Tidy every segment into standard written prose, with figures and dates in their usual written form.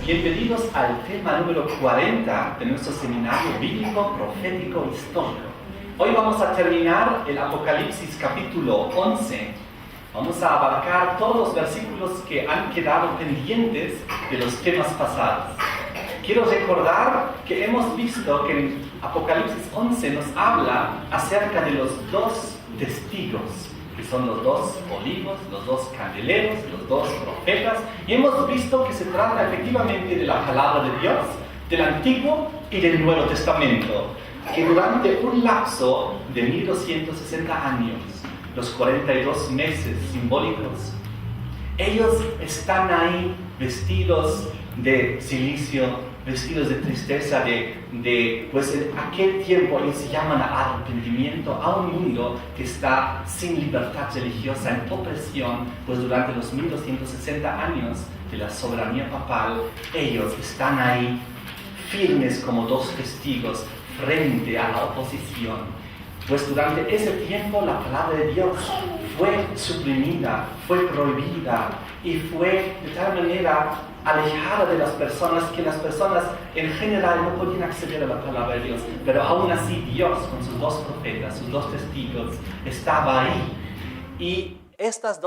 Bienvenidos al tema número 40 de nuestro seminario bíblico, profético, histórico. Hoy vamos a terminar el Apocalipsis capítulo 11. Vamos a abarcar todos los versículos que han quedado pendientes de los temas pasados. Quiero recordar que hemos visto que en Apocalipsis 11 nos habla acerca de los dos testigos, que son los dos olivos, los dos candeleros, los dos profetas, y hemos visto que se trata efectivamente de la palabra de Dios, del Antiguo y del Nuevo Testamento, que durante un lapso de 1260 años, los 42 meses simbólicos, ellos están ahí vestidos de silicio, vestidos de tristeza, pues en aquel tiempo ellos se llaman a arrepentimiento a un mundo que está sin libertad religiosa, en opresión, pues durante los 1260 años de la soberanía papal, ellos están ahí firmes como dos testigos frente a la oposición. Pues durante ese tiempo la palabra de Dios fue suprimida, fue prohibida y fue de tal manera alejada de las personas que las personas en general no podían acceder a la palabra de Dios. Pero aún así Dios con sus dos profetas, sus dos testigos, estaba ahí. Y esos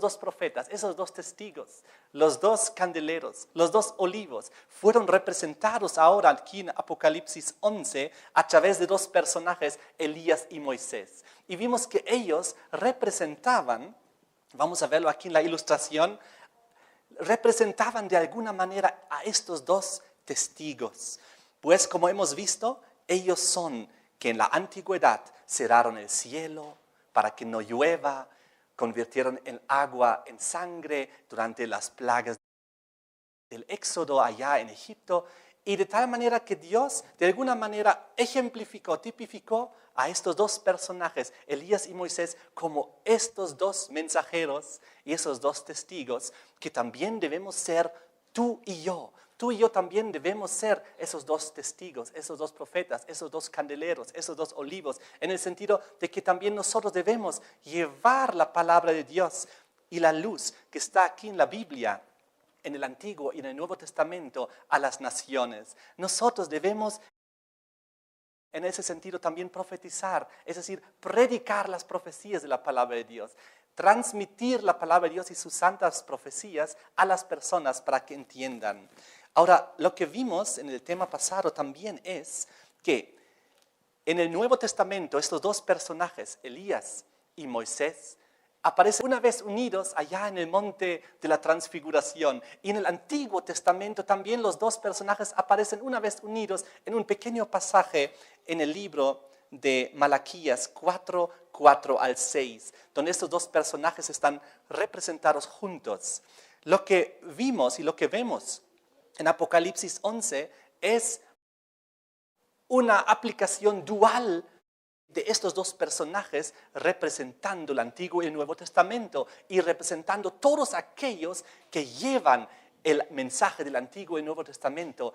dos profetas, esos dos testigos, los dos candeleros, los dos olivos, fueron representados ahora aquí en Apocalipsis 11 a través de dos personajes, Elías y Moisés. Y vimos que ellos representaban, vamos a verlo aquí en la ilustración, representaban de alguna manera a estos dos testigos. Pues como hemos visto, ellos son que en la antigüedad cerraron el cielo para que no llueva, convirtieron el agua en sangre durante las plagas del Éxodo allá en Egipto, y de tal manera que Dios de alguna manera ejemplificó, tipificó a estos dos personajes, Elías y Moisés, como estos dos mensajeros y esos dos testigos que también debemos ser tú y yo. Tú y yo también debemos ser esos dos testigos, esos dos profetas, esos dos candeleros, esos dos olivos, en el sentido de que también nosotros debemos llevar la palabra de Dios y la luz que está aquí en la Biblia, en el Antiguo y en el Nuevo Testamento, a las naciones. Nosotros debemos, en ese sentido, también profetizar, es decir, predicar las profecías de la palabra de Dios, transmitir la palabra de Dios y sus santas profecías a las personas para que entiendan. Ahora, lo que vimos en el tema pasado también es que en el Nuevo Testamento estos dos personajes, Elías y Moisés, aparecen una vez unidos allá en el monte de la Transfiguración. Y en el Antiguo Testamento también los dos personajes aparecen una vez unidos en un pequeño pasaje en el libro de Malaquías 4 al 6, donde estos dos personajes están representados juntos. Lo que vimos y lo que vemos en Apocalipsis 11 es una aplicación dual de estos dos personajes representando el Antiguo y el Nuevo Testamento y representando todos aquellos que llevan el mensaje del Antiguo y Nuevo Testamento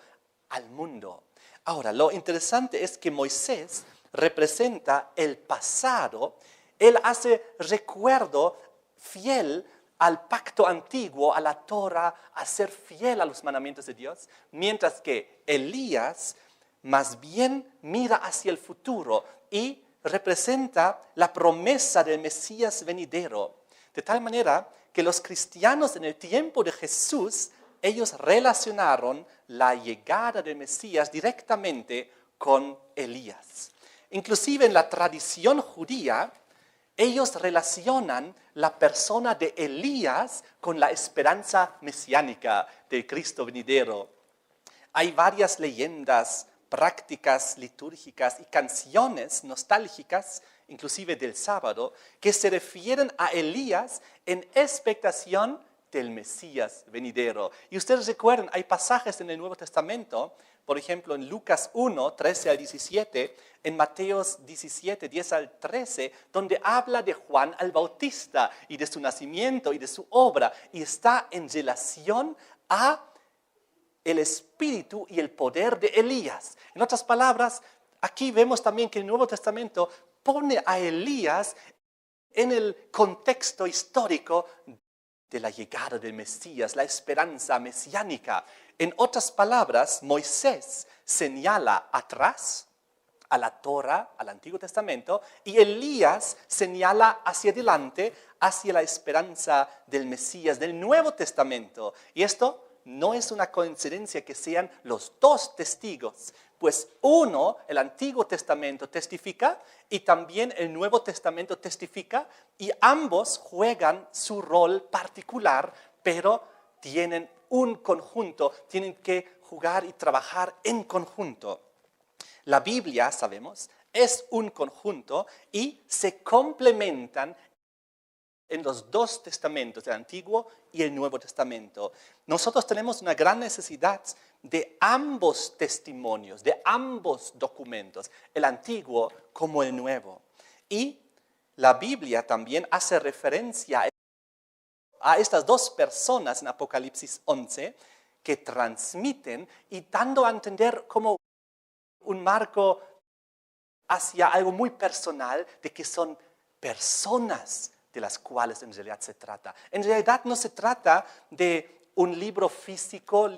al mundo. Ahora, lo interesante es que Moisés representa el pasado. Él hace recuerdo fiel al pacto antiguo, a la Torah, a ser fiel a los mandamientos de Dios, mientras que Elías más bien mira hacia el futuro y representa la promesa del Mesías venidero. De tal manera que los cristianos en el tiempo de Jesús, ellos relacionaron la llegada del Mesías directamente con Elías. Inclusive en la tradición judía, ellos relacionan la persona de Elías con la esperanza mesiánica del Cristo venidero. Hay varias leyendas, prácticas litúrgicas y canciones nostálgicas, inclusive del sábado, que se refieren a Elías en expectación del Mesías venidero. Y ustedes recuerdan, hay pasajes en el Nuevo Testamento, por ejemplo en Lucas 1, 13 al 17, en Mateos 17, 10 al 13, donde habla de Juan el Bautista y de su nacimiento y de su obra, y está en relación a el espíritu y el poder de Elías. En otras palabras, aquí vemos también que el Nuevo Testamento pone a Elías en el contexto histórico de la llegada del Mesías, la esperanza mesiánica. En otras palabras, Moisés señala atrás a la Torá, al Antiguo Testamento, y Elías señala hacia adelante, hacia la esperanza del Mesías, del Nuevo Testamento. Y esto no es una coincidencia que sean los dos testigos, pues uno, el Antiguo Testamento, testifica y también el Nuevo Testamento testifica, y ambos juegan su rol particular, pero tienen un conjunto, tienen que jugar y trabajar en conjunto. La Biblia, sabemos, es un conjunto y se complementan en los dos testamentos, el Antiguo y el Nuevo Testamento. Nosotros tenemos una gran necesidad de ambos testimonios, de ambos documentos, el Antiguo como el Nuevo. Y la Biblia también hace referencia a estas dos personas en Apocalipsis 11 que transmiten y dando a entender como un marco hacia algo muy personal de que son personas de las cuales en realidad se trata. En realidad no se trata de un libro físico,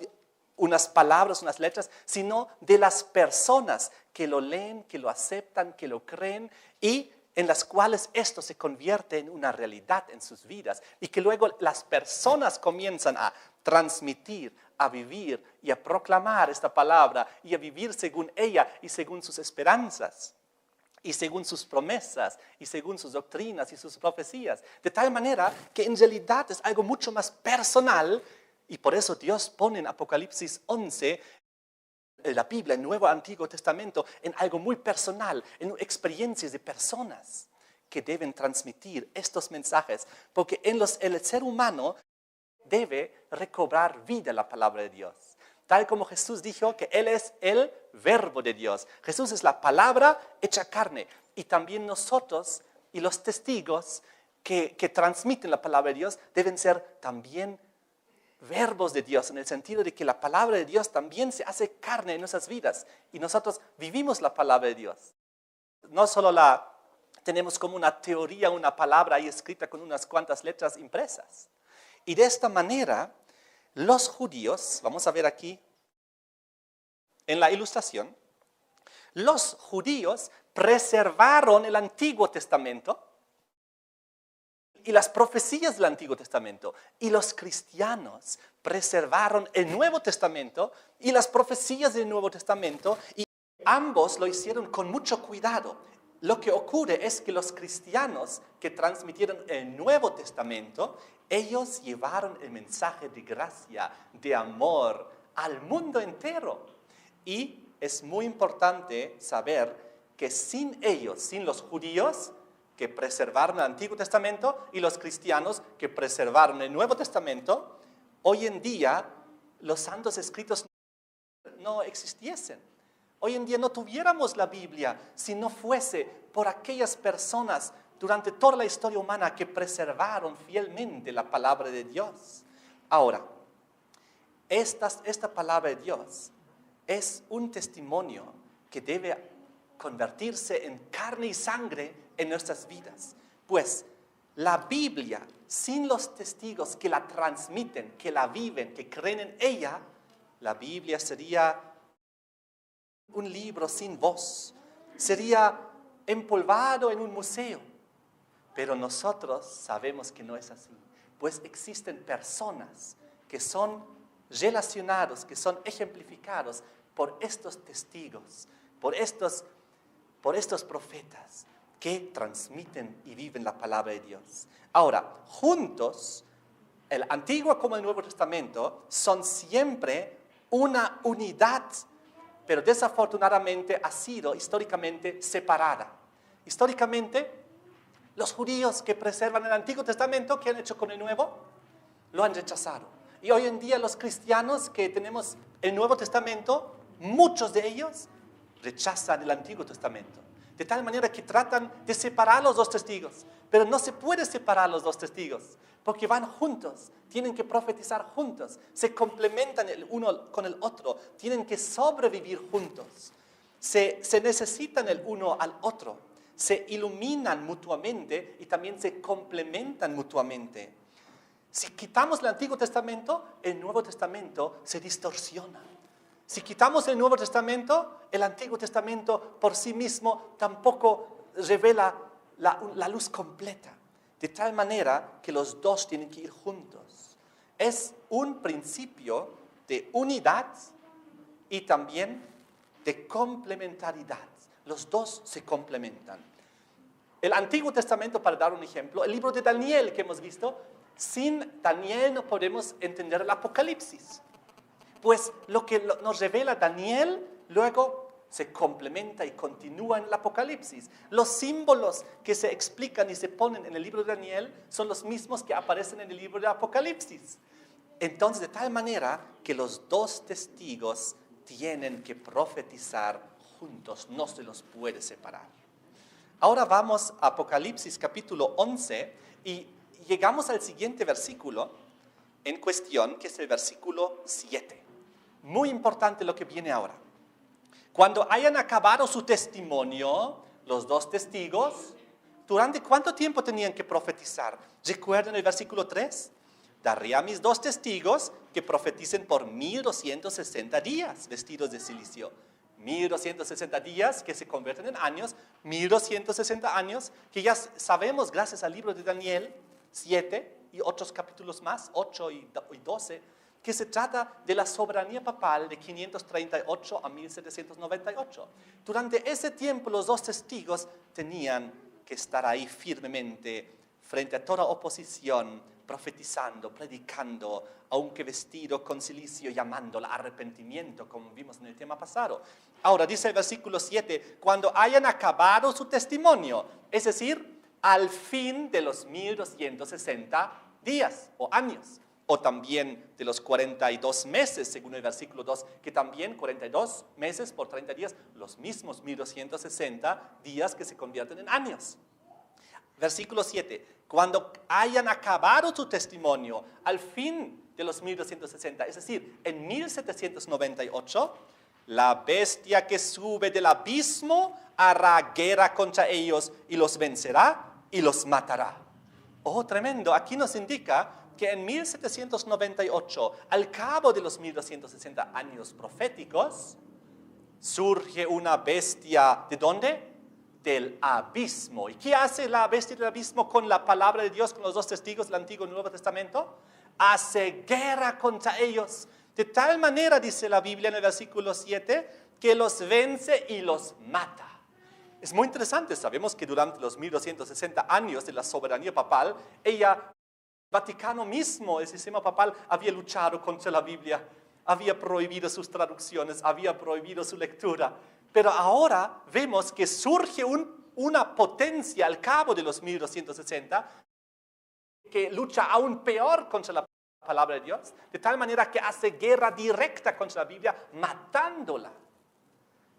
unas palabras, unas letras, sino de las personas que lo leen, que lo aceptan, que lo creen y en las cuales esto se convierte en una realidad en sus vidas y que luego las personas comienzan a transmitir, a vivir y a proclamar esta palabra y a vivir según ella y según sus esperanzas y según sus promesas y según sus doctrinas y sus profecías. De tal manera que en realidad es algo mucho más personal y por eso Dios pone en Apocalipsis 11 la Biblia, el Nuevo Antiguo Testamento, en algo muy personal, en experiencias de personas que deben transmitir estos mensajes, porque el ser humano debe recobrar vida la palabra de Dios. Tal como Jesús dijo que Él es el verbo de Dios. Jesús es la palabra hecha carne. Y también nosotros y los testigos que transmiten la palabra de Dios deben ser también verbos de Dios, en el sentido de que la palabra de Dios también se hace carne en nuestras vidas. Y nosotros vivimos la palabra de Dios. No solo la tenemos como una teoría, una palabra ahí escrita con unas cuantas letras impresas. Y de esta manera, los judíos, vamos a ver aquí en la ilustración, los judíos preservaron el Antiguo Testamento y las profecías del Antiguo Testamento. Y los cristianos preservaron el Nuevo Testamento y las profecías del Nuevo Testamento. Y ambos lo hicieron con mucho cuidado. Lo que ocurre es que los cristianos que transmitieron el Nuevo Testamento, ellos llevaron el mensaje de gracia, de amor al mundo entero. Y es muy importante saber que sin ellos, sin los judíos que preservaron el Antiguo Testamento y los cristianos que preservaron el Nuevo Testamento, hoy en día los santos escritos no existiesen. Hoy en día no tuviéramos la Biblia si no fuese por aquellas personas durante toda la historia humana que preservaron fielmente la palabra de Dios. Ahora, esta palabra de Dios es un testimonio que debe convertirse en carne y sangre en nuestras vidas. Pues la Biblia, sin los testigos que la transmiten, que la viven, que creen en ella, la Biblia sería un libro sin voz, sería empolvado en un museo. Pero nosotros sabemos que no es así, pues existen personas que son relacionados, que son ejemplificados por estos testigos, por estos profetas que transmiten y viven la palabra de Dios. Ahora, juntos, el Antiguo como el Nuevo Testamento son siempre una unidad, pero desafortunadamente ha sido históricamente separada. Históricamente, los judíos que preservan el Antiguo Testamento, ¿qué han hecho con el Nuevo? Lo han rechazado. Y hoy en día los cristianos que tenemos el Nuevo Testamento, muchos de ellos rechazan el Antiguo Testamento. De tal manera que tratan de separar los dos testigos. Pero no se puede separar los dos testigos, porque van juntos, tienen que profetizar juntos, se complementan el uno con el otro, tienen que sobrevivir juntos, se necesitan el uno al otro, se iluminan mutuamente y también se complementan mutuamente. Si quitamos el Antiguo Testamento, el Nuevo Testamento se distorsiona. Si quitamos el Nuevo Testamento, el Antiguo Testamento por sí mismo tampoco revela la luz completa. De tal manera que los dos tienen que ir juntos. Es un principio de unidad y también de complementariedad. Los dos se complementan. El Antiguo Testamento, para dar un ejemplo, el libro de Daniel que hemos visto, sin Daniel no podemos entender el Apocalipsis. Pues lo que nos revela Daniel luego se complementa y continúa en el Apocalipsis. Los símbolos que se explican y se ponen en el libro de Daniel son los mismos que aparecen en el libro de Apocalipsis. Entonces, de tal manera que los dos testigos tienen que profetizar juntos, no se los puede separar. Ahora vamos a Apocalipsis capítulo 11 y llegamos al siguiente versículo en cuestión, que es el versículo 7. Muy importante lo que viene ahora. Cuando hayan acabado su testimonio, los dos testigos, ¿durante cuánto tiempo tenían que profetizar? ¿Recuerdan el versículo 3? Daré a mis dos testigos que profeticen por 1260 días vestidos de cilicio. 1260 días que se convierten en años, 1260 años que ya sabemos gracias al libro de Daniel 7 y otros capítulos más, 8 y 12, que se trata de la soberanía papal de 538 a 1798. Durante ese tiempo los dos testigos tenían que estar ahí firmemente frente a toda oposición, profetizando, predicando, aunque vestido con cilicio, llamando al arrepentimiento, como vimos en el tema pasado. Ahora dice el versículo 7, cuando hayan acabado su testimonio, es decir, al fin de los 1260 días o años, o también de los 42 meses, según el versículo 2, que también 42 meses por 30 días, los mismos 1260 días que se convierten en años. Versículo 7, cuando hayan acabado su testimonio al fin de los 1260, es decir, en 1798, la bestia que sube del abismo hará guerra contra ellos y los vencerá y los matará. Oh, tremendo. Aquí nos indica que en 1798, al cabo de los 1260 años proféticos, surge una bestia, ¿de dónde? Del abismo. ¿Y qué hace la bestia del abismo con la palabra de Dios, con los dos testigos del Antiguo y Nuevo Testamento? Hace guerra contra ellos. De tal manera, dice la Biblia en el versículo 7, que los vence y los mata. Es muy interesante, sabemos que durante los 1260 años de la soberanía papal, el Vaticano mismo, el sistema papal, había luchado contra la Biblia, había prohibido sus traducciones, había prohibido su lectura. Pero ahora vemos que surge una potencia al cabo de los 1260 que lucha aún peor contra la palabra de Dios, de tal manera que hace guerra directa contra la Biblia, matándola.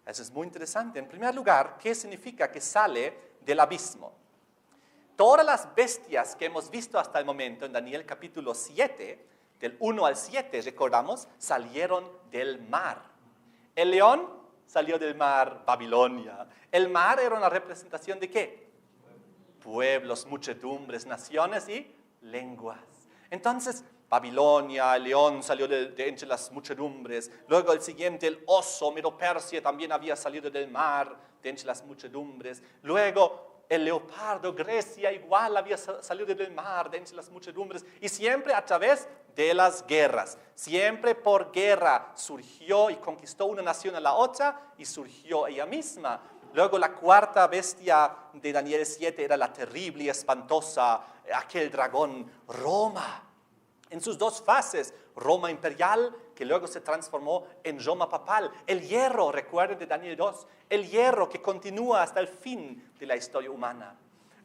Eso es muy interesante. En primer lugar, ¿qué significa que sale del abismo? Todas las bestias que hemos visto hasta el momento en Daniel capítulo 7, del 1 al 7, recordamos, salieron del mar. El león salió del mar, Babilonia. El mar era una representación de ¿qué? Pueblos, muchedumbres, naciones y lenguas. Entonces, Babilonia, el león salió de entre las muchedumbres. Luego el siguiente, el oso, Medo-Persia, también había salido del mar, de entre las muchedumbres. Luego el leopardo, Grecia, igual había salido del mar, de entre las muchedumbres. Y siempre a través de las guerras. Siempre por guerra surgió y conquistó una nación a la otra y surgió ella misma. Luego la cuarta bestia de Daniel 7 era la terrible y espantosa, aquel dragón, Roma. En sus dos fases, Roma imperial, que luego se transformó en Roma papal. El hierro, recuerden de Daniel 2, el hierro que continúa hasta el fin de la historia humana.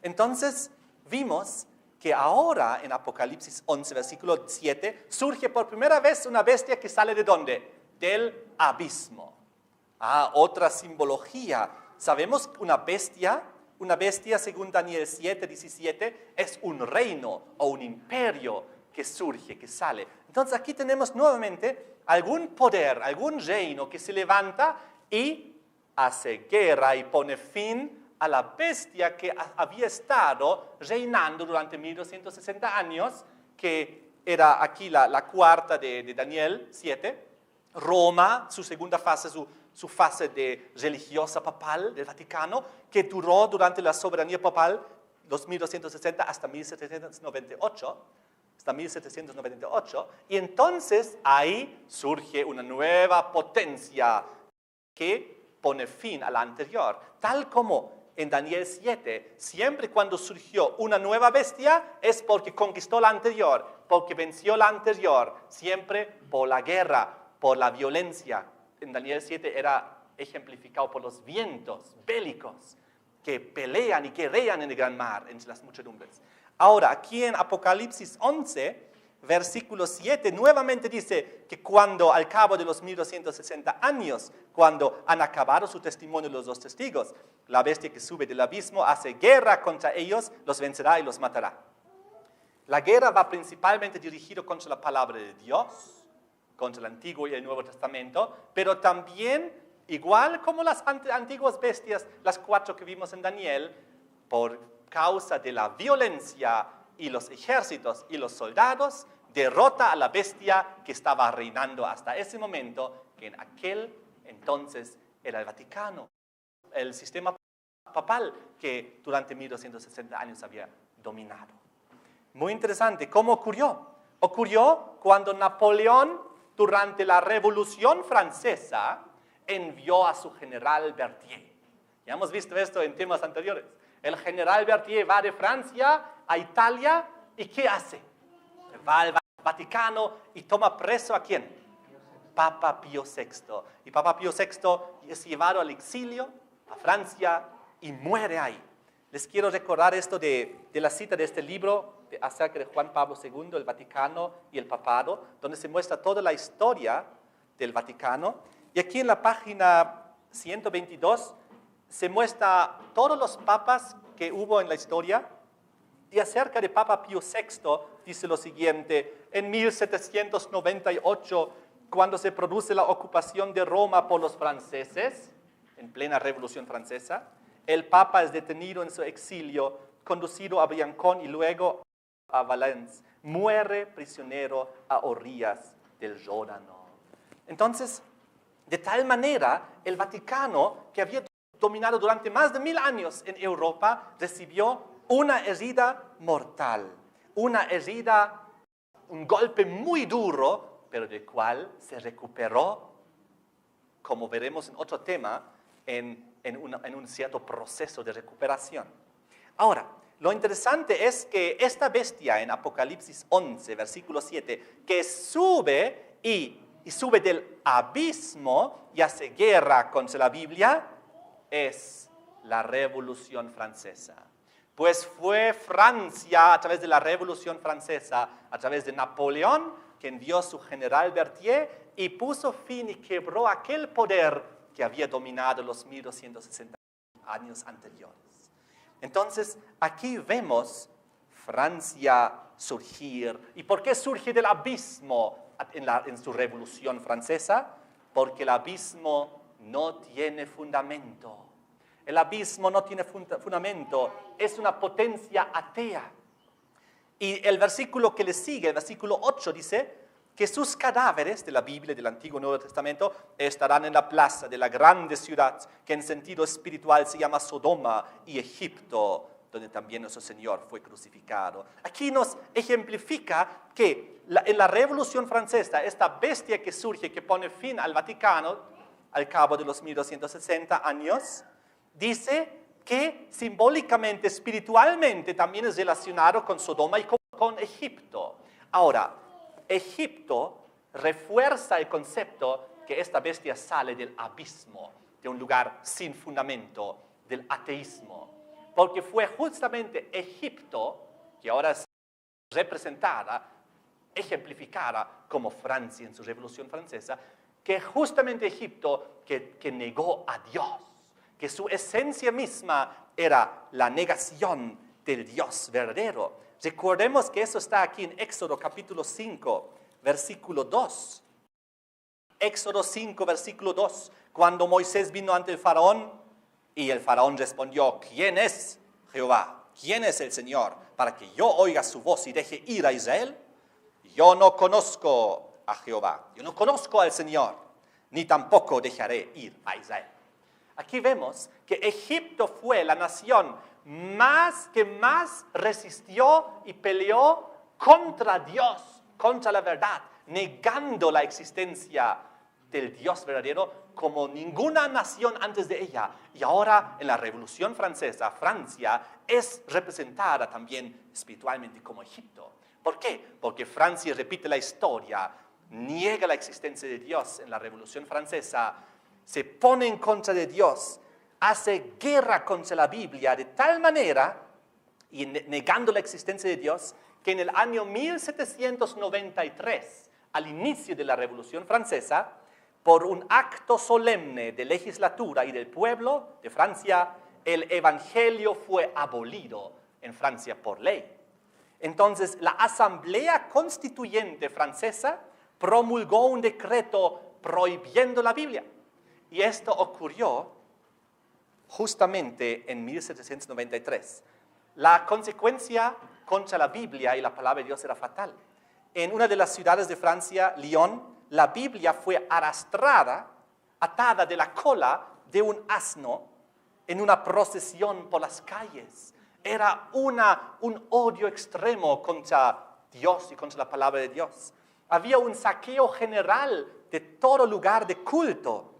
Entonces, vimos que ahora en Apocalipsis 11, versículo 7, surge por primera vez una bestia que sale ¿de dónde? Del abismo. Otra simbología. Sabemos que una bestia según Daniel 7, 17, es un reino o un imperio que surge, que sale. Entonces aquí tenemos nuevamente algún poder, algún reino que se levanta y hace guerra y pone fin a la bestia que había estado reinando durante 1260 años, que era aquí la cuarta de Daniel 7, Roma, su segunda fase, su fase de religiosa papal del Vaticano, que duró durante la soberanía papal 2260 hasta 1798, y entonces ahí surge una nueva potencia que pone fin a la anterior, tal como en Daniel 7, siempre cuando surgió una nueva bestia es porque conquistó la anterior, porque venció la anterior, siempre por la guerra, por la violencia. En Daniel 7 era ejemplificado por los vientos bélicos que pelean y guerrean en el gran mar, entre las muchedumbres. Ahora, aquí en Apocalipsis 11, versículo 7, nuevamente dice que cuando al cabo de los 1260 años, cuando han acabado su testimonio los dos testigos, la bestia que sube del abismo hace guerra contra ellos, los vencerá y los matará. La guerra va principalmente dirigida contra la palabra de Dios, contra el Antiguo y el Nuevo Testamento, pero también, igual como las antiguas bestias, las 4 que vimos en Daniel, por causa de la violencia y los ejércitos y los soldados, derrota a la bestia que estaba reinando hasta ese momento, que en aquel entonces era el Vaticano, el sistema papal que durante 1260 años había dominado. Muy interesante, ¿cómo ocurrió? Ocurrió cuando Napoleón, durante la Revolución Francesa, envió a su general Berthier. Ya hemos visto esto en temas anteriores. El general Berthier va de Francia a Italia y ¿qué hace? Va al Vaticano y toma preso ¿a quién? Papa Pío VI. Y Papa Pío VI es llevado al exilio a Francia y muere ahí. Les quiero recordar esto de la cita de este libro acerca de Juan Pablo II, el Vaticano y el Papado, donde se muestra toda la historia del Vaticano. Y aquí en la página 122 se muestra todos los papas que hubo en la historia. Y acerca de Papa Pío VI dice lo siguiente: en 1798, cuando se produce la ocupación de Roma por los franceses, en plena Revolución Francesa, el Papa es detenido en su exilio, conducido a Briancón y luego a Valence. Muere prisionero a orillas del Ródano. Entonces, de tal manera, el Vaticano, que había dominado durante más de 1000 años en Europa, recibió una herida mortal, una herida, un golpe muy duro, pero del cual se recuperó, como veremos en otro tema, en un cierto proceso de recuperación. Ahora, lo interesante es que esta bestia en Apocalipsis 11, versículo 7, que sube y sube del abismo y hace guerra contra la Biblia, es la Revolución Francesa. Pues fue Francia, a través de la Revolución Francesa, a través de Napoleón, que envió su general Berthier y puso fin y quebró aquel poder que había dominado los 1260 años anteriores. Entonces, aquí vemos Francia surgir. ¿Y por qué surge del abismo en su Revolución Francesa? Porque el abismo no tiene fundamento. El abismo no tiene fundamento, es una potencia atea. Y el versículo que le sigue, el versículo 8, dice que sus cadáveres de la Biblia, del Antiguo y Nuevo Testamento, estarán en la plaza de la grande ciudad, que en sentido espiritual se llama Sodoma y Egipto, donde también nuestro Señor fue crucificado. Aquí nos ejemplifica que en la Revolución Francesa, esta bestia que surge, que pone fin al Vaticano, al cabo de los 1260 años, dice que simbólicamente, espiritualmente, también es relacionado con Sodoma y con Egipto. Ahora, Egipto refuerza el concepto que esta bestia sale del abismo, de un lugar sin fundamento, del ateísmo. Porque fue justamente Egipto, que ahora es representada, ejemplificada como Francia en su Revolución Francesa, que justamente Egipto que negó a Dios, que su esencia misma era la negación del Dios verdadero. Recordemos que eso está aquí en Éxodo capítulo 5, versículo 2. Éxodo 5, versículo 2. Cuando Moisés vino ante el faraón, y el faraón respondió: ¿quién es Jehová? ¿Quién es el Señor? Para que yo oiga su voz y deje ir a Israel. yo no conozco a Jehová, yo no conozco al Señor, ni tampoco dejaré ir a Israel. Aquí vemos que Egipto fue la nación que más resistió y peleó contra Dios, contra la verdad, negando la existencia del Dios verdadero como ninguna nación antes de ella. Y ahora en la Revolución Francesa, Francia es representada también espiritualmente como Egipto. ¿Por qué? Porque Francia repite la historia, niega la existencia de Dios en la Revolución Francesa, se pone en contra de Dios, hace guerra contra la Biblia de tal manera, y negando la existencia de Dios, que en el año 1793, al inicio de la Revolución Francesa, por un acto solemne de legislatura y del pueblo de Francia, el evangelio fue abolido en Francia por ley. Entonces, la Asamblea Constituyente francesa promulgó un decreto prohibiendo la Biblia. Y esto ocurrió justamente en 1793. La consecuencia contra la Biblia y la palabra de Dios era fatal. En una de las ciudades de Francia, Lyon, la Biblia fue arrastrada, atada de la cola de un asno en una procesión por las calles. Era un odio extremo contra Dios y contra la palabra de Dios. Había un saqueo general de todo lugar de culto.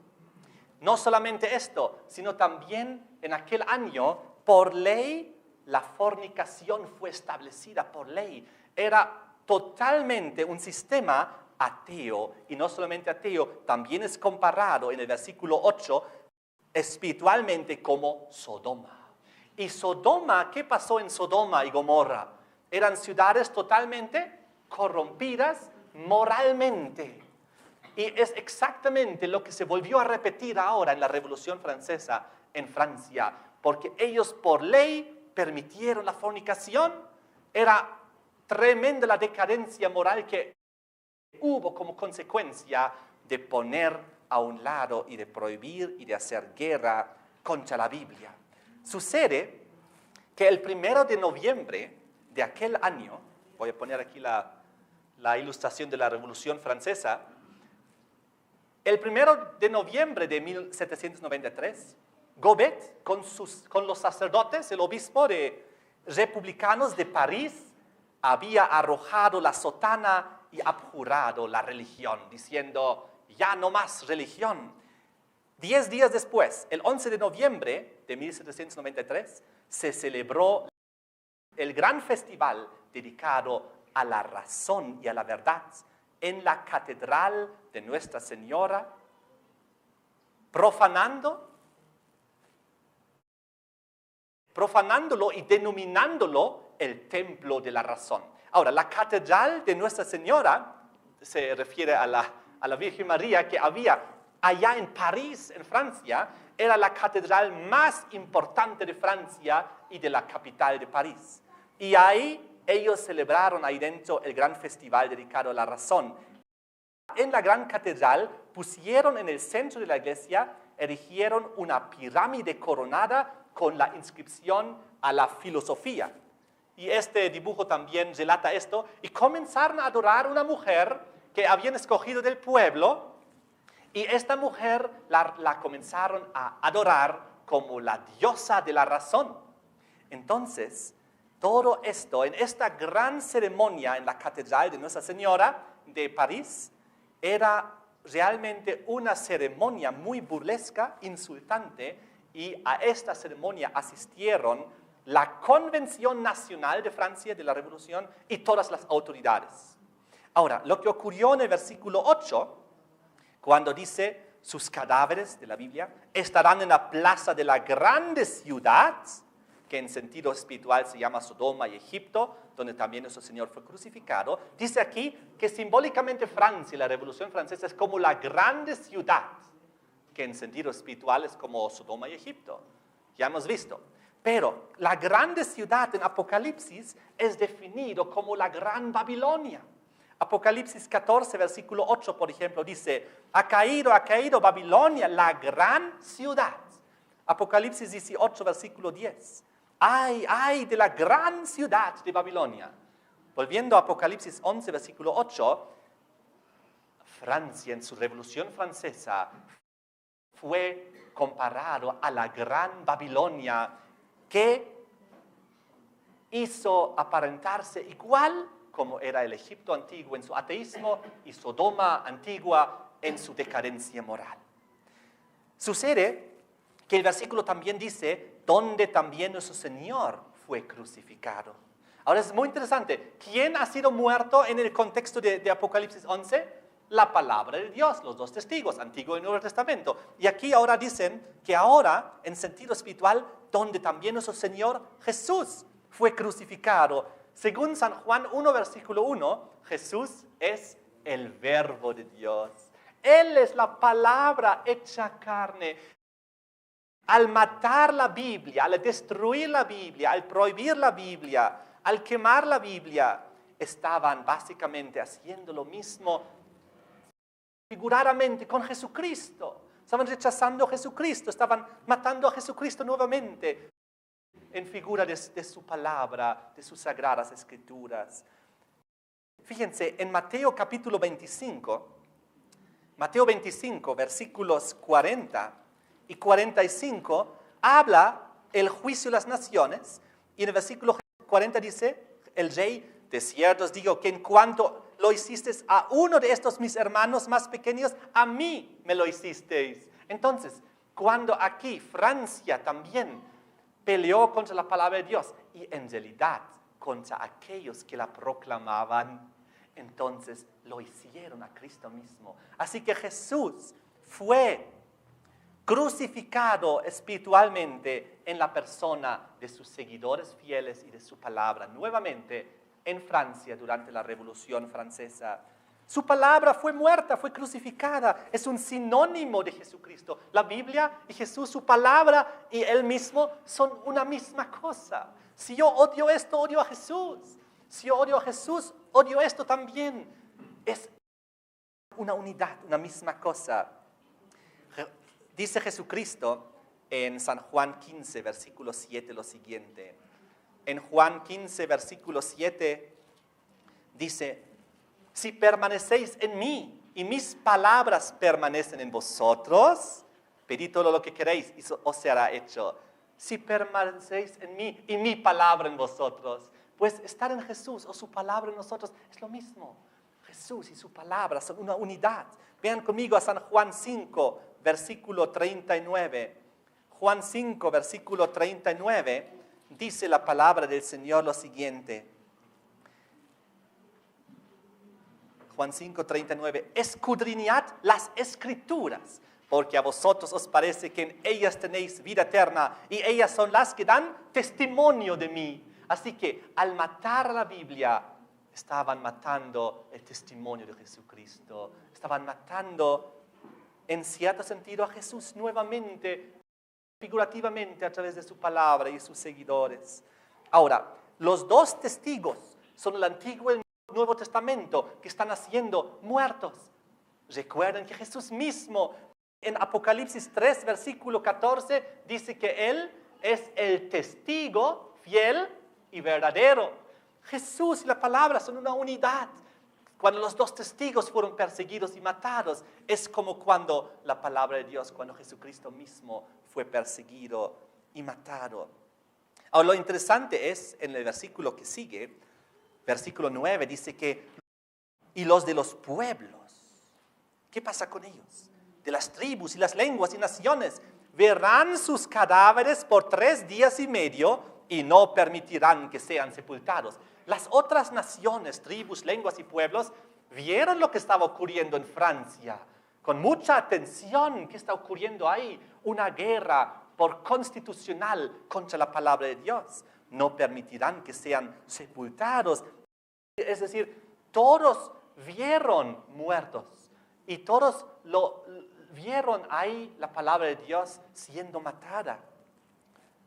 No solamente esto, sino también en aquel año, por ley, la fornicación fue establecida por ley. Era totalmente un sistema ateo, y no solamente ateo, también es comparado en el versículo 8 espiritualmente como Sodoma. Y Sodoma, ¿qué pasó en Sodoma y Gomorra? Eran ciudades totalmente corrompidas moralmente. Y es exactamente lo que se volvió a repetir ahora en la Revolución Francesa en Francia, porque ellos por ley permitieron la fornicación. Era tremenda la decadencia moral que hubo como consecuencia de poner a un lado y de prohibir y de hacer guerra contra la Biblia. Sucede que el 1 de noviembre de aquel año, voy a poner aquí la ilustración de la Revolución Francesa, el 1 de noviembre de 1793, Gobet, con los sacerdotes, el obispo de republicanos de París, había arrojado la sotana y abjurado la religión, diciendo, ya no más religión. 10 días después, el 11 de noviembre de 1793, se celebró el gran festival dedicado a la razón y a la verdad en la catedral de Nuestra Señora, profanándolo y denominándolo el templo de la razón. Ahora, la catedral de Nuestra Señora se refiere a la Virgen María que había allá en París, en Francia, era la catedral más importante de Francia y de la capital de París. Y ahí ellos celebraron ahí dentro el gran festival dedicado a la razón. En la gran catedral pusieron en el centro de la iglesia, erigieron una pirámide coronada con la inscripción a la filosofía. Y este dibujo también relata esto. Y comenzaron a adorar a una mujer que habían escogido del pueblo. Y esta mujer la comenzaron a adorar como la diosa de la razón. Entonces, todo esto, en esta gran ceremonia en la catedral de Nuestra Señora de París, era realmente una ceremonia muy burlesca, insultante, y a esta ceremonia asistieron la Convención Nacional de Francia de la Revolución y todas las autoridades. Ahora, lo que ocurrió en el versículo 8, cuando dice, sus cadáveres de la Biblia estarán en la plaza de la grande ciudad, que en sentido espiritual se llama Sodoma y Egipto, donde también nuestro Señor fue crucificado. Dice aquí que simbólicamente Francia, la Revolución Francesa, es como la grande ciudad, que en sentido espiritual es como Sodoma y Egipto. Ya hemos visto. Pero la grande ciudad en Apocalipsis es definido como la gran Babilonia. Apocalipsis 14, versículo 8, por ejemplo, dice, ha caído Babilonia, la gran ciudad. Apocalipsis 18, versículo 10. Ay de la gran ciudad de Babilonia. Volviendo a Apocalipsis 11, versículo 8, Francia en su Revolución Francesa fue comparado a la gran Babilonia que hizo aparentarse igual como era el Egipto antiguo en su ateísmo y Sodoma antigua en su decadencia moral. Sucede que el versículo también dice, donde también nuestro Señor fue crucificado. Ahora es muy interesante, ¿quién ha sido muerto en el contexto de Apocalipsis 11? La palabra de Dios, los dos testigos, Antiguo y Nuevo Testamento. Y aquí ahora dicen que ahora, en sentido espiritual, donde también nuestro Señor Jesús fue crucificado. Según San Juan 1, versículo 1, Jesús es el Verbo de Dios. Él es la palabra hecha carne. Al matar la Biblia, al destruir la Biblia, al prohibir la Biblia, al quemar la Biblia, estaban básicamente haciendo lo mismo figuradamente con Jesucristo. Estaban rechazando a Jesucristo, estaban matando a Jesucristo nuevamente en figura de su palabra, de sus sagradas escrituras. Fíjense, en Mateo capítulo 25, versículos 40 y 45, habla el juicio de las naciones, y en el versículo 40 dice, el rey, de cierto os digo que en cuanto lo hicisteis a uno de estos mis hermanos más pequeños, a mí me lo hicisteis. Entonces, cuando aquí Francia también peleó contra la palabra de Dios y en realidad contra aquellos que la proclamaban, entonces lo hicieron a Cristo mismo. Así que Jesús fue crucificado espiritualmente en la persona de sus seguidores fieles y de su palabra, nuevamente en Francia durante la Revolución Francesa. Su palabra fue muerta, fue crucificada, es un sinónimo de Jesucristo. La Biblia y Jesús, su palabra y Él mismo son una misma cosa. Si yo odio esto, odio a Jesús. Si yo odio a Jesús, odio esto también. Es una unidad, una misma cosa. Dice Jesucristo en San Juan 15, versículo 7, lo siguiente. En Juan 15, versículo 7, dice, si permanecéis en mí y mis palabras permanecen en vosotros, pedid todo lo que queréis y os será hecho. Si permanecéis en mí y mi palabra en vosotros, pues estar en Jesús o su palabra en nosotros es lo mismo. Jesús y su palabra son una unidad. Vean conmigo a San Juan 5, versículo 39. Juan 5, versículo 39, dice la palabra del Señor lo siguiente. Juan 5, 39. Escudriñad las Escrituras, porque a vosotros os parece que en ellas tenéis vida eterna, y ellas son las que dan testimonio de mí. Así que al matar la Biblia, estaban matando el testimonio de Jesucristo. Estaban matando, en cierto sentido, a Jesús nuevamente, figurativamente, a través de su palabra y sus seguidores. Ahora, los dos testigos son el Antiguo y el Nuevo Testamento que están haciendo muertos. Recuerden que Jesús mismo, en Apocalipsis 3, versículo 14, dice que Él es el testigo fiel y verdadero. Jesús y la palabra son una unidad. Cuando los dos testigos fueron perseguidos y matados, es como cuando la palabra de Dios, cuando Jesucristo mismo fue perseguido y matado. Ahora, lo interesante es, en el versículo que sigue, versículo 9, dice que, y los de los pueblos, ¿qué pasa con ellos? De las tribus y las lenguas y naciones, verán sus cadáveres por 3 días y medio y no permitirán que sean sepultados. Las otras naciones, tribus, lenguas y pueblos vieron lo que estaba ocurriendo en Francia con mucha atención. ¿Qué está ocurriendo ahí? Una guerra por constitucional contra la palabra de Dios. No permitirán que sean sepultados. Es decir, todos vieron muertos y todos vieron ahí la palabra de Dios siendo matada.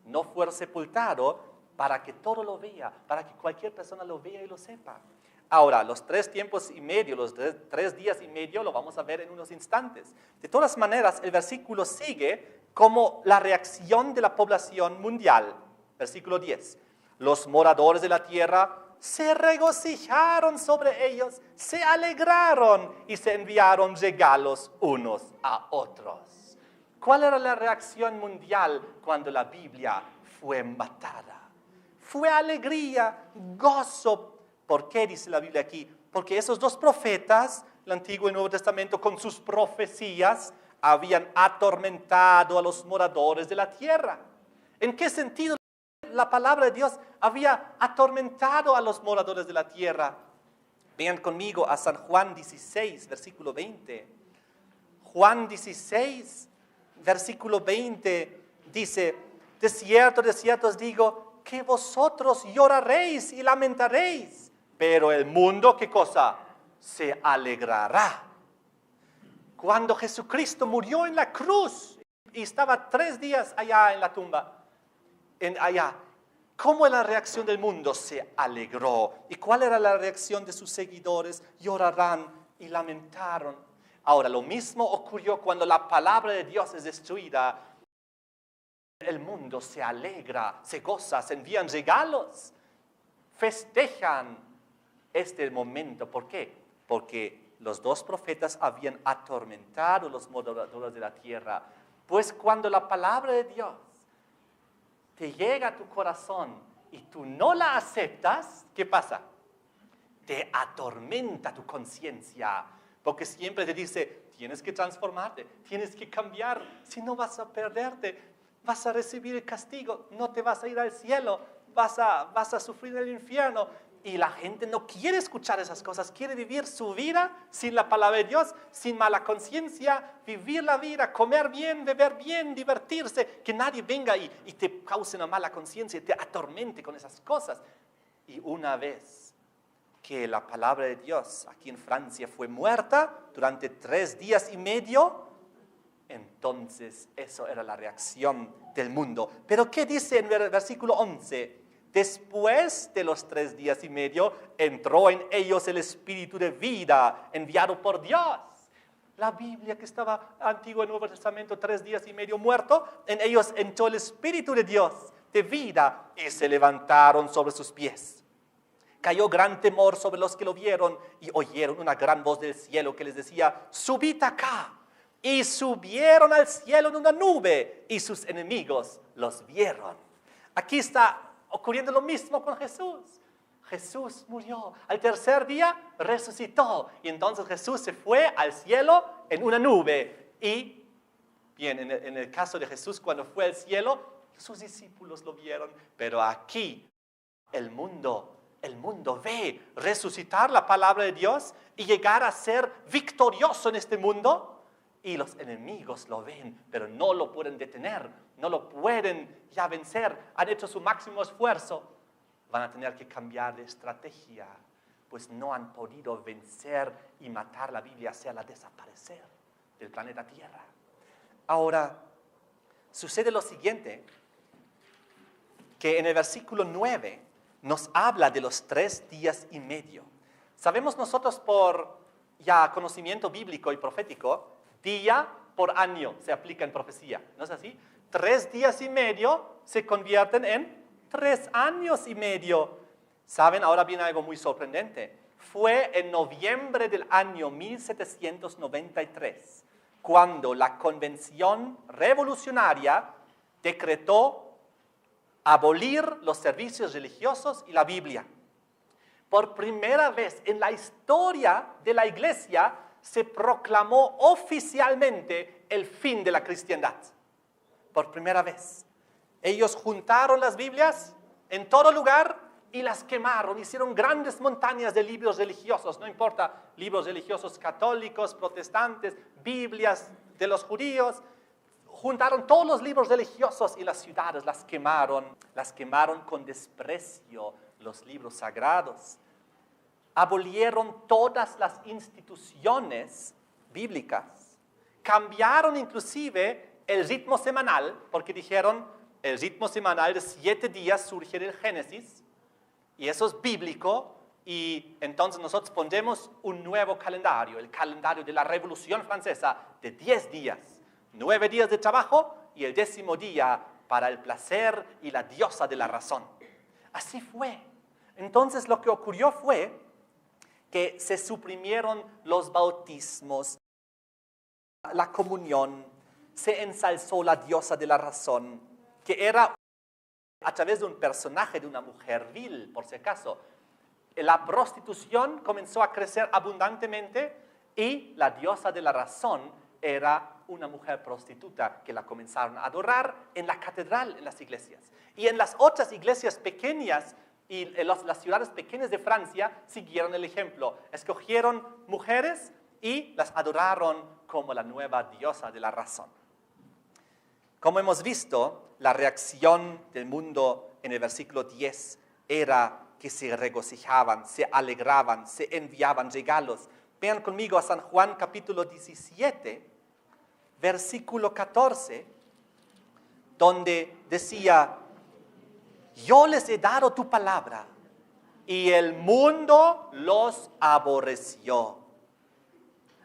No fue sepultado para que todo lo vea, para que cualquier persona lo vea y lo sepa. Ahora, los 3 tiempos y medio, los 3 días y medio, lo vamos a ver en unos instantes. De todas maneras, el versículo sigue como la reacción de la población mundial. Versículo 10. Los moradores de la tierra se regocijaron sobre ellos, se alegraron y se enviaron regalos unos a otros. ¿Cuál era la reacción mundial cuando la Biblia fue matada? Fue alegría, gozo. ¿Por qué dice la Biblia aquí? Porque esos dos profetas, el Antiguo y Nuevo Testamento, con sus profecías, habían atormentado a los moradores de la tierra. ¿En qué sentido la palabra de Dios había atormentado a los moradores de la tierra? Vean conmigo a San Juan 16, versículo 20. Juan 16, versículo 20 dice: de cierto os digo, que vosotros lloraréis y lamentaréis, pero el mundo, ¿qué cosa? Se alegrará. Cuando Jesucristo murió en la cruz y estaba 3 días allá en la tumba, ¿cómo era la reacción del mundo? Se alegró. ¿Y cuál era la reacción de sus seguidores? Llorarán y lamentaron. Ahora, lo mismo ocurrió cuando la palabra de Dios es destruida. El mundo se alegra, se goza, se envían regalos, festejan este momento. ¿Por qué? Porque los dos profetas habían atormentado a los moradores de la tierra. Pues cuando la palabra de Dios te llega a tu corazón y tú no la aceptas, ¿qué pasa? Te atormenta tu conciencia, porque siempre te dice, tienes que transformarte, tienes que cambiar, si no vas a perderte, vas a recibir el castigo, no te vas a ir al cielo, vas a sufrir el infierno. Y la gente no quiere escuchar esas cosas, quiere vivir su vida sin la palabra de Dios, sin mala conciencia, vivir la vida, comer bien, beber bien, divertirse, que nadie venga y te cause una mala conciencia y te atormente con esas cosas. Y una vez que la palabra de Dios aquí en Francia fue muerta durante 3 días y medio, entonces eso era la reacción del mundo. Pero ¿qué dice en el versículo 11? Después de los 3 días y medio, entró en ellos el espíritu de vida enviado por Dios. La Biblia que estaba Antiguo y Nuevo Testamento 3 días y medio muerto, en ellos entró el espíritu de Dios de vida y se levantaron sobre sus pies. Cayó gran temor sobre los que lo vieron y oyeron una gran voz del cielo que les decía, subid acá. Y subieron al cielo en una nube y sus enemigos los vieron. Aquí está ocurriendo lo mismo con Jesús. Jesús murió. Al 3er día resucitó. Y entonces Jesús se fue al cielo en una nube. Y, bien, en el caso de Jesús, cuando fue al cielo, sus discípulos lo vieron. Pero aquí, el mundo ve resucitar la palabra de Dios y llegar a ser victorioso en este mundo. Y los enemigos lo ven, pero no lo pueden detener, no lo pueden ya vencer. Han hecho su máximo esfuerzo. Van a tener que cambiar de estrategia, pues no han podido vencer y matar la Biblia, hacerla desaparecer del planeta Tierra. Ahora, sucede lo siguiente, que en el versículo 9 nos habla de los 3 días y medio. Sabemos nosotros por ya conocimiento bíblico y profético, día por año se aplica en profecía, ¿no es así? 3 días y medio se convierten en 3 años y medio. ¿Saben? Ahora viene algo muy sorprendente. Fue en noviembre del año 1793 cuando la Convención Revolucionaria decretó abolir los servicios religiosos y la Biblia. Por primera vez en la historia de la Iglesia se proclamó oficialmente el fin de la cristiandad. Por primera vez. Ellos juntaron las Biblias en todo lugar y las quemaron. Hicieron grandes montañas de libros religiosos, no importa, libros religiosos católicos, protestantes, Biblias de los judíos. Juntaron todos los libros religiosos y las ciudades las quemaron con desprecio los libros sagrados. Abolieron todas las instituciones bíblicas. Cambiaron inclusive el ritmo semanal, porque dijeron, el ritmo semanal de 7 días surge del Génesis, y eso es bíblico, y entonces nosotros pondremos un nuevo calendario, el calendario de la Revolución Francesa, de 10 días, 9 días de trabajo, y el 10º día para el placer y la diosa de la razón. Así fue. Entonces lo que ocurrió fue que se suprimieron los bautismos, la comunión, se ensalzó la diosa de la razón, que era a través de un personaje de una mujer vil, por si acaso. La prostitución comenzó a crecer abundantemente y la diosa de la razón era una mujer prostituta que la comenzaron a adorar en la catedral, en las iglesias. Y en las otras iglesias pequeñas y en las ciudades pequeñas de Francia siguieron el ejemplo. Escogieron mujeres y las adoraron como la nueva diosa de la razón. Como hemos visto, la reacción del mundo en el versículo 10 era que se regocijaban, se alegraban, se enviaban regalos. Vean conmigo a San Juan capítulo 17, versículo 14, donde decía: yo les he dado tu palabra y el mundo los aborreció.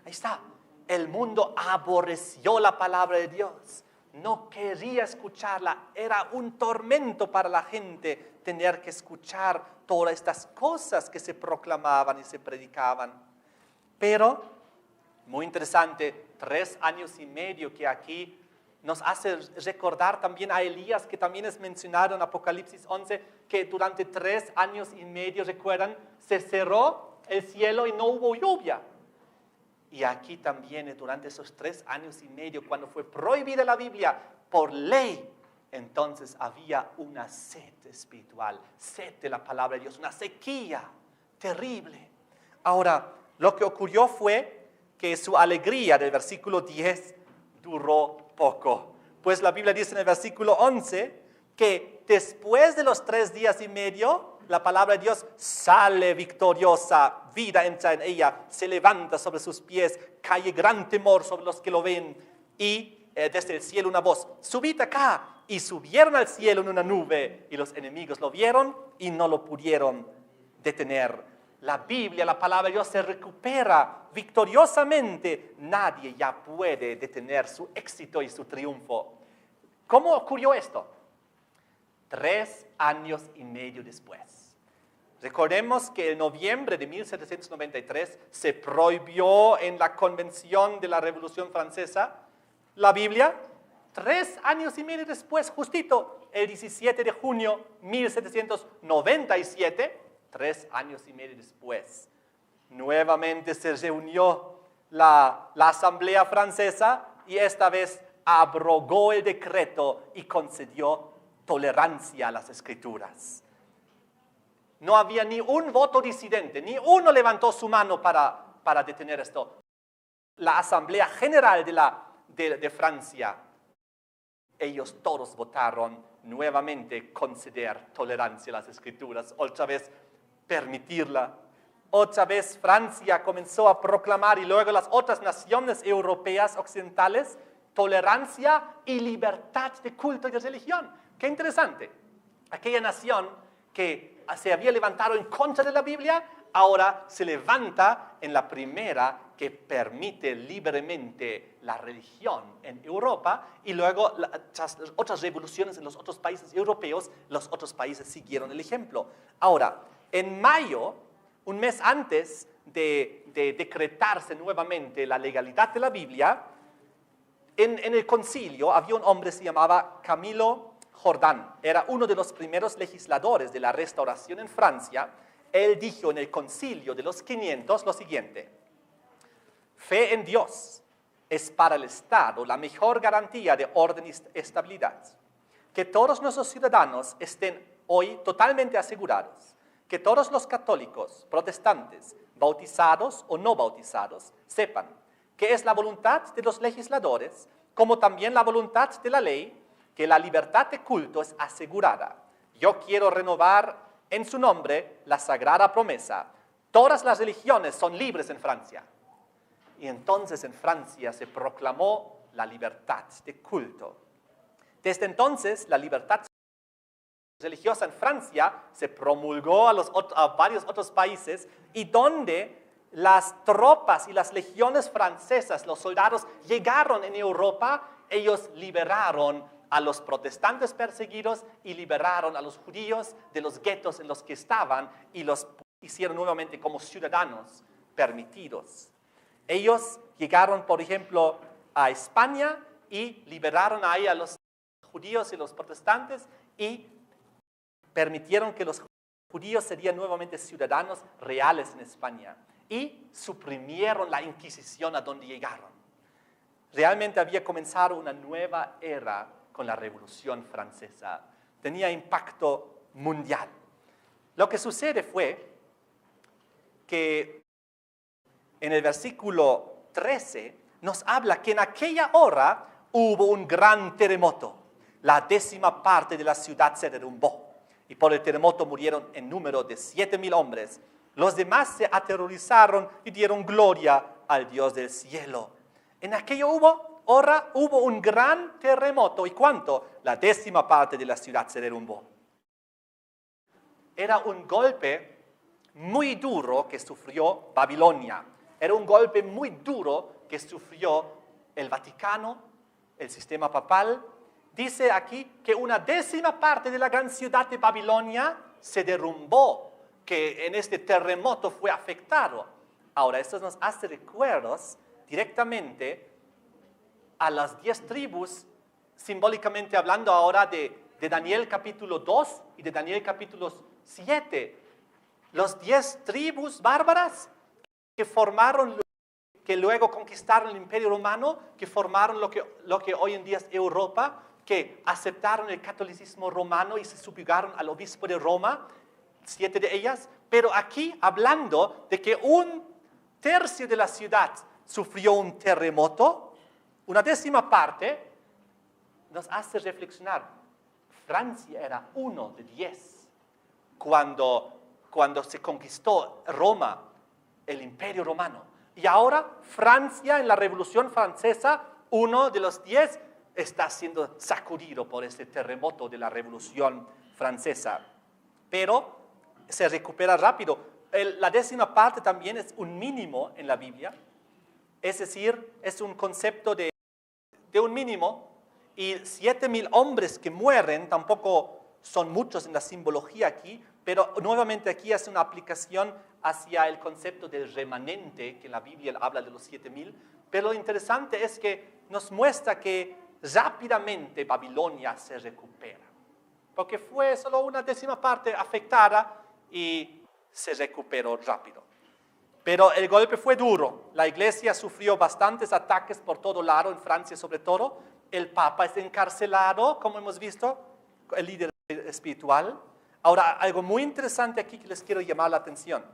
Ahí está, el mundo aborreció la palabra de Dios. No quería escucharla, era un tormento para la gente tener que escuchar todas estas cosas que se proclamaban y se predicaban. Pero, muy interesante, 3 años y medio que aquí nos hace recordar también a Elías, que también es mencionado en Apocalipsis 11, que durante 3 años y medio, recuerdan, se cerró el cielo y no hubo lluvia. Y aquí también, durante esos 3 años y medio, cuando fue prohibida la Biblia por ley, entonces había una sed espiritual, sed de la palabra de Dios, una sequía terrible. Ahora, lo que ocurrió fue que su alegría del versículo 10 duró poco. Pues la Biblia dice en el versículo 11 que después de los 3 días y medio, la palabra de Dios sale victoriosa, vida entra en ella, se levanta sobre sus pies, cae gran temor sobre los que lo ven y desde el cielo una voz: subid acá. Y subieron al cielo en una nube y los enemigos lo vieron y no lo pudieron detener. La Biblia, la palabra de Dios se recupera victoriosamente. Nadie ya puede detener su éxito y su triunfo. ¿Cómo ocurrió esto? 3 años y medio después. Recordemos que en noviembre de 1793 se prohibió en la Convención de la Revolución Francesa la Biblia. 3 años y medio después, justito, el 17 de junio de 1797, 3 años y medio después, nuevamente se reunió la Asamblea Francesa y esta vez abrogó el decreto y concedió tolerancia a las Escrituras. No había ni un voto disidente, ni uno levantó su mano para detener esto. La Asamblea General de Francia, ellos todos votaron nuevamente conceder tolerancia a las Escrituras, otra vez permitirla. Otra vez Francia comenzó a proclamar, y luego las otras naciones europeas occidentales, tolerancia y libertad de culto y de religión. Qué interesante. Aquella nación que se había levantado en contra de la Biblia, ahora se levanta en la primera que permite libremente la religión en Europa, y luego las otras revoluciones en los otros países europeos, los otros países siguieron el ejemplo. Ahora, en mayo, un mes antes de decretarse nuevamente la legalidad de la Biblia, en el concilio había un hombre que se llamaba Camilo Jordán. Era uno de los primeros legisladores de la Restauración en Francia. Él dijo en el concilio de los 500 lo siguiente: fe en Dios es para el Estado la mejor garantía de orden y estabilidad. Que todos nuestros ciudadanos estén hoy totalmente asegurados. Que todos los católicos, protestantes, bautizados o no bautizados, sepan que es la voluntad de los legisladores, como también la voluntad de la ley, que la libertad de culto es asegurada. Yo quiero renovar en su nombre la sagrada promesa: todas las religiones son libres en Francia. Y entonces en Francia se proclamó la libertad de culto. Desde entonces, la libertad religiosa en Francia se promulgó a varios otros países, y donde las tropas y las legiones francesas, los soldados, llegaron en Europa, ellos liberaron a los protestantes perseguidos y liberaron a los judíos de los guetos en los que estaban y los hicieron nuevamente como ciudadanos permitidos. Ellos llegaron, por ejemplo, a España y liberaron ahí a los judíos y los protestantes y permitieron que los judíos serían nuevamente ciudadanos reales en España y suprimieron la Inquisición a donde llegaron. Realmente había comenzado una nueva era con la Revolución Francesa. Tenía impacto mundial. Lo que sucede fue que en el versículo 13 nos habla que en aquella hora hubo un gran terremoto. La 10ª parte de la ciudad se derrumbó y por el terremoto murieron en número de 7,000 hombres. Los demás se aterrorizaron y dieron gloria al Dios del cielo. En aquella hora hubo un gran terremoto. ¿Y cuánto? La 10ª parte de la ciudad se derrumbó. Era un golpe muy duro que sufrió Babilonia. Era un golpe muy duro que sufrió el Vaticano, el sistema papal. Dice aquí que una 10ª parte de la gran ciudad de Babilonia se derrumbó, que en este terremoto fue afectado. Ahora, esto nos hace recuerdos directamente a las 10 tribus, simbólicamente hablando ahora de Daniel capítulo 2 y de Daniel capítulo 7. Los 10 tribus bárbaras que luego conquistaron el Imperio Romano, que formaron lo que hoy en día es Europa, que aceptaron el catolicismo romano y se subyugaron al obispo de Roma, 7 de ellas, pero aquí hablando de que 1/3 de la ciudad sufrió un terremoto, una 10ª parte, nos hace reflexionar. Francia era 1 de 10. Cuando se conquistó Roma, el Imperio Romano. Y ahora Francia, en la Revolución Francesa, 1 de los 10, está siendo sacudido por este terremoto de la Revolución Francesa. Pero se recupera rápido. La 10ª parte también es un mínimo en la Biblia. Es decir, es un concepto de un mínimo. Y 7,000 hombres que mueren tampoco son muchos en la simbología aquí, pero nuevamente aquí hace una aplicación hacia el concepto del remanente, que en la Biblia habla de los 7,000. Pero lo interesante es que nos muestra que rápidamente Babilonia se recupera, porque fue solo una 10ª parte afectada y se recuperó rápido. Pero el golpe fue duro. La iglesia sufrió bastantes ataques por todo lado, en Francia sobre todo. El Papa es encarcelado, como hemos visto, el líder espiritual. Ahora, algo muy interesante aquí que les quiero llamar la atención.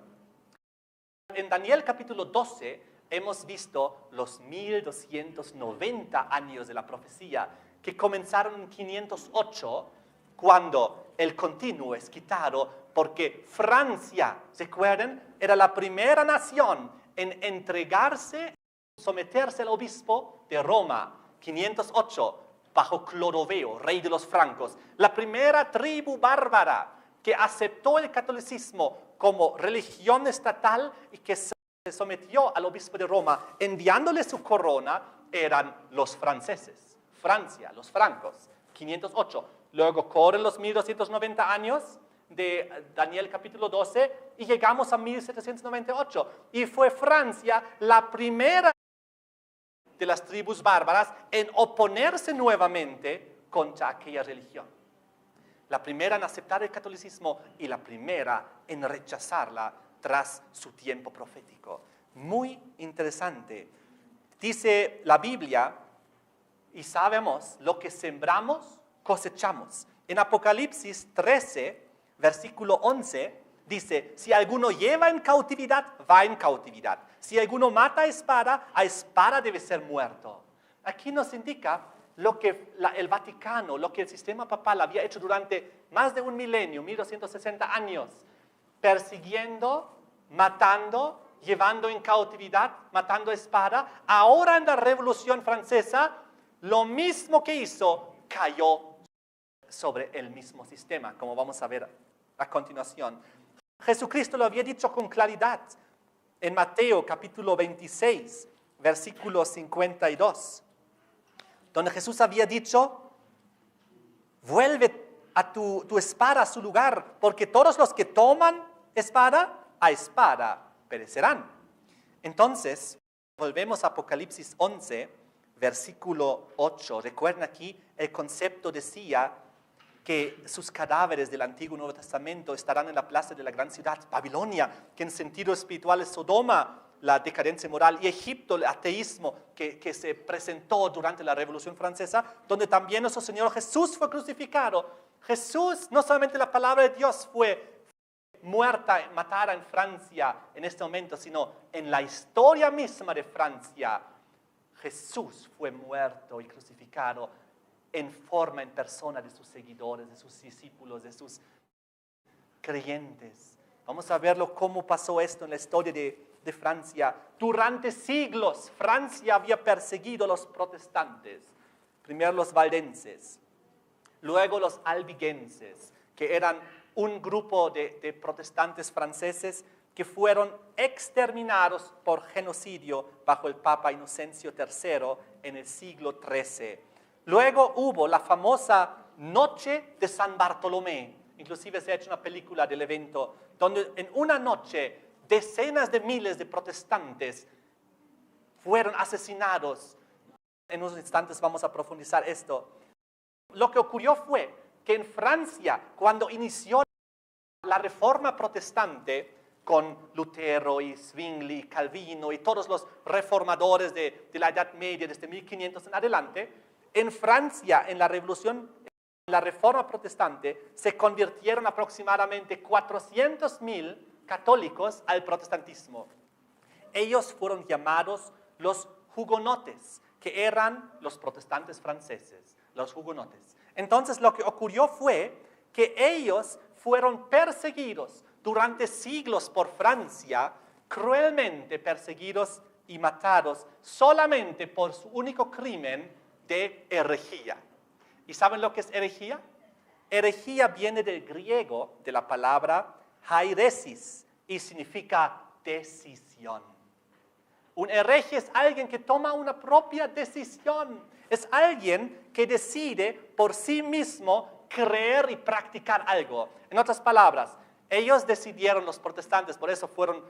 En Daniel capítulo 12 hemos visto los 1290 años de la profecía que comenzaron en 508, cuando el continuo es quitado, porque Francia, ¿recuerdan? Era la primera nación en entregarse, someterse al obispo de Roma, 508, bajo Clodoveo, rey de los francos, la primera tribu bárbara que aceptó el catolicismo como religión estatal y que se sometió al obispo de Roma, enviándole su corona, eran los franceses. Francia, los francos, 508. Luego corren los 1290 años de Daniel capítulo 12 y llegamos a 1798. Y fue Francia la primera de las tribus bárbaras en oponerse nuevamente contra aquella religión. La primera en aceptar el catolicismo y la primera en rechazarla tras su tiempo profético. Muy interesante. Dice la Biblia, y sabemos, lo que sembramos, cosechamos. En Apocalipsis 13, versículo 11, dice, si alguno lleva en cautividad, va en cautividad. Si alguno mata a espada debe ser muerto. Aquí nos indica lo que el Vaticano, lo que el sistema papal había hecho durante más de un milenio, 1260 años, persiguiendo, matando, llevando en cautividad, matando a espada. Ahora en la Revolución Francesa, lo mismo que hizo, cayó sobre el mismo sistema, como vamos a ver a continuación. Jesucristo lo había dicho con claridad en Mateo capítulo 26, versículo 52, donde Jesús había dicho, vuelve a tu espada a su lugar, porque todos los que toman espada, a espada perecerán. Entonces, volvemos a Apocalipsis 11, versículo 8. Recuerden aquí, el concepto decía que sus cadáveres del Antiguo y Nuevo Testamento estarán en la plaza de la gran ciudad, Babilonia, que en sentido espiritual es Sodoma, la decadencia moral, y Egipto, el ateísmo que se presentó durante la Revolución Francesa, donde también nuestro Señor Jesús fue crucificado. Jesús, no solamente la palabra de Dios fue muerta, matada en Francia en este momento, sino en la historia misma de Francia, Jesús fue muerto y crucificado en persona de sus seguidores, de sus discípulos, de sus creyentes. Vamos a verlo cómo pasó esto en la historia de Francia. Durante siglos, Francia había perseguido a los protestantes. Primero los valdenses, luego los albigenses, que eran un grupo de protestantes franceses que fueron exterminados por genocidio bajo el Papa Inocencio III en el siglo XIII. Luego hubo la famosa Noche de San Bartolomé. Inclusive se ha hecho una película del evento donde en una noche decenas de miles de protestantes fueron asesinados. En unos instantes vamos a profundizar esto. Lo que ocurrió fue que en Francia, cuando inició la reforma protestante, con Lutero y Zwingli, Calvino y todos los reformadores de la Edad Media desde 1500 en adelante, en Francia, en la Revolución, en la Reforma Protestante, se convirtieron aproximadamente 400,000 católicos al protestantismo. Ellos fueron llamados los hugonotes, que eran los protestantes franceses, los hugonotes. Entonces, lo que ocurrió fue que ellos fueron perseguidos durante siglos por Francia, cruelmente perseguidos y matados solamente por su único crimen de herejía. ¿Y saben lo que es herejía? Herejía viene del griego, de la palabra hairesis, y significa decisión. Un hereje es alguien que toma una propia decisión. Es alguien que decide por sí mismo creer y practicar algo. En otras palabras, ellos decidieron, los protestantes, por eso fueron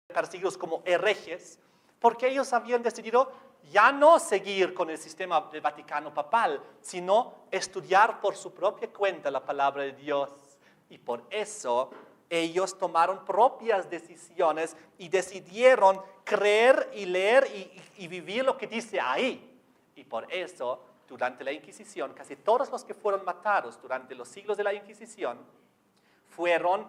perseguidos como herejes, porque ellos habían decidido ya no seguir con el sistema del Vaticano papal, sino estudiar por su propia cuenta la palabra de Dios. Y por eso ellos tomaron propias decisiones y decidieron creer y leer y vivir lo que dice ahí. Y por eso, durante la Inquisición, casi todos los que fueron matados durante los siglos de la Inquisición fueron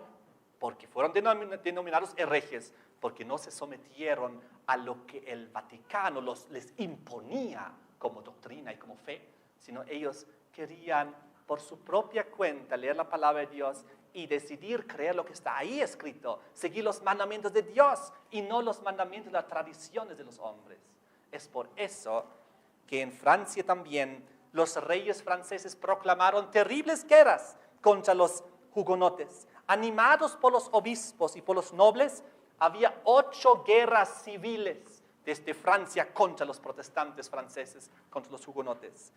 denominados herejes, porque no se sometieron a lo que el Vaticano les imponía como doctrina y como fe, sino ellos querían por su propia cuenta leer la palabra de Dios y decidir creer lo que está ahí escrito, seguir los mandamientos de Dios y no los mandamientos de las tradiciones de los hombres. Es por eso que en Francia también los reyes franceses proclamaron terribles guerras contra los hugonotes. Animados por los obispos y por los nobles, había 8 guerras civiles desde Francia contra los protestantes franceses, contra los hugonotes.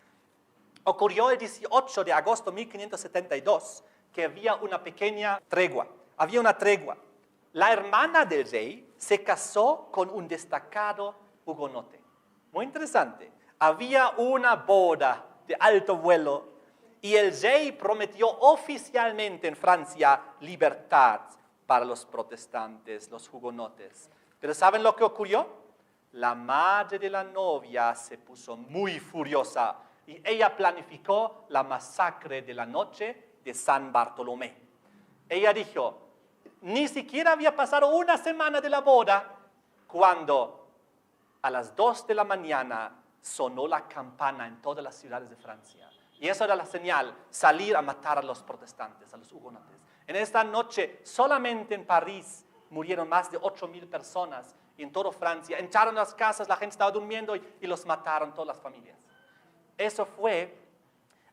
Ocurrió el 18 de agosto de 1572 que había una pequeña tregua. Había una tregua. La hermana del rey se casó con un destacado hugonote. Muy interesante. Había una boda de alto vuelo y el rey prometió oficialmente en Francia libertad para los protestantes, los hugonotes. Pero ¿saben lo que ocurrió? La madre de la novia se puso muy furiosa y ella planificó la masacre de la noche de San Bartolomé. Ella dijo, ni siquiera había pasado una semana de la boda cuando a las 2 de la mañana sonó la campana en todas las ciudades de Francia. Y eso era la señal, salir a matar a los protestantes, a los hugonotes. En esta noche, solamente en París, murieron más de 8,000 personas. Y en toda Francia, entraron a las casas, la gente estaba durmiendo y los mataron todas las familias. Eso fue.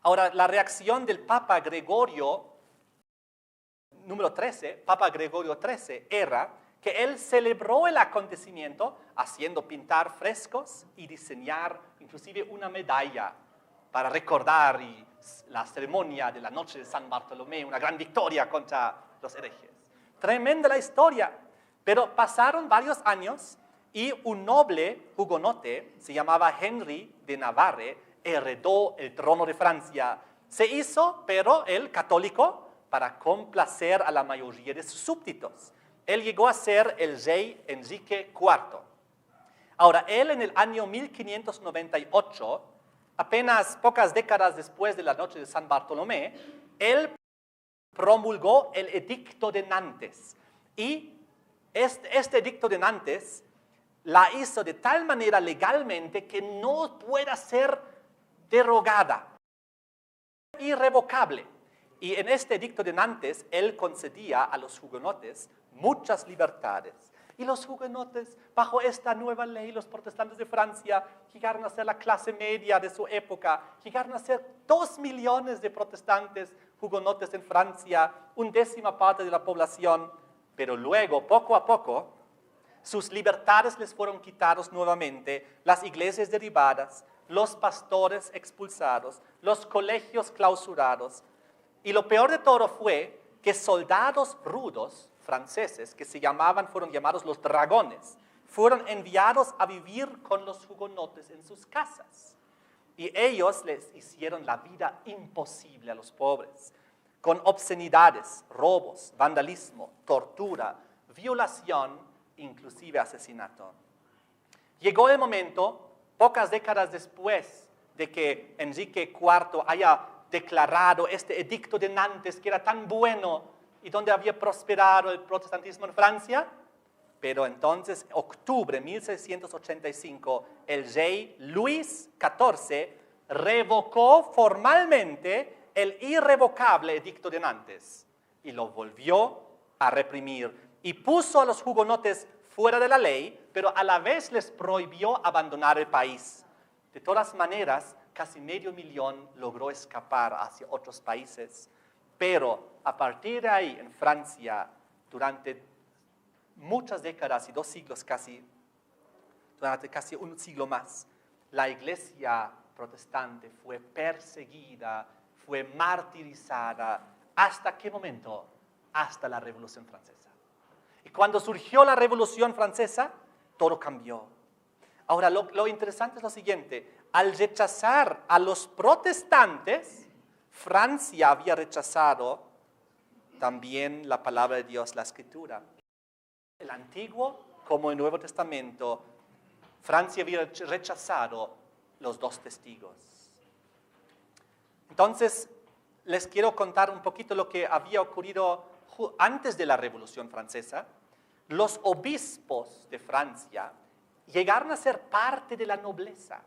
Ahora, la reacción del Papa Gregorio, número 13, Papa Gregorio XIII, era que él celebró el acontecimiento haciendo pintar frescos y diseñar inclusive una medalla para recordar la ceremonia de la noche de San Bartolomé, una gran victoria contra los herejes. Tremenda la historia, pero pasaron varios años y un noble hugonote, se llamaba Henry de Navarre, heredó el trono de Francia. Se hizo, pero él católico, para complacer a la mayoría de sus súbditos. Él llegó a ser el rey Enrique IV. Ahora, él en el año 1598, apenas pocas décadas después de la noche de San Bartolomé, él promulgó el Edicto de Nantes. Y este Edicto de Nantes la hizo de tal manera legalmente que no pueda ser derogada, irrevocable. Y en este Edicto de Nantes, él concedía a los hugonotes muchas libertades. Y los hugonotes, bajo esta nueva ley, los protestantes de Francia llegaron a ser la clase media de su época, llegaron a ser 2 millones de protestantes hugonotes en Francia, 1/10 parte de la población, pero luego, poco a poco, sus libertades les fueron quitadas nuevamente, las iglesias derribadas, los pastores expulsados, los colegios clausurados. Y lo peor de todo fue que soldados rudos franceses, que fueron llamados los dragones, fueron enviados a vivir con los hugonotes en sus casas. Y ellos les hicieron la vida imposible a los pobres, con obscenidades, robos, vandalismo, tortura, violación, inclusive asesinato. Llegó el momento, pocas décadas después de que Enrique IV haya declarado este Edicto de Nantes, que era tan bueno y donde había prosperado el protestantismo en Francia, pero entonces, octubre de 1685, el rey Luis XIV revocó formalmente el irrevocable Edicto de Nantes y lo volvió a reprimir y puso a los hugonotes fuera de la ley, pero a la vez les prohibió abandonar el país. De todas maneras, casi 500,000 logró escapar hacia otros países, pero a partir de ahí, en Francia, durante muchas décadas y 2 siglos casi, durante casi un siglo más, la iglesia protestante fue perseguida, fue martirizada. ¿Hasta qué momento? Hasta la Revolución Francesa. Y cuando surgió la Revolución Francesa, todo cambió. Ahora, lo interesante es lo siguiente. Al rechazar a los protestantes, Francia había rechazado también la palabra de Dios, la Escritura. El Antiguo como el Nuevo Testamento, Francia había rechazado los 2 testigos. Entonces, les quiero contar un poquito lo que había ocurrido antes de la Revolución Francesa. Los obispos de Francia llegaron a ser parte de la nobleza.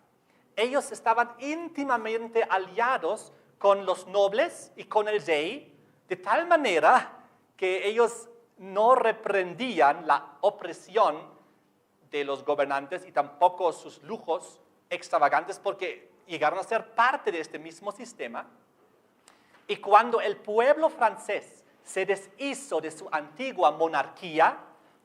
Ellos estaban íntimamente aliados con los nobles y con el rey, de tal manera que ellos no reprendían la opresión de los gobernantes y tampoco sus lujos extravagantes, porque llegaron a ser parte de este mismo sistema. Y cuando el pueblo francés se deshizo de su antigua monarquía,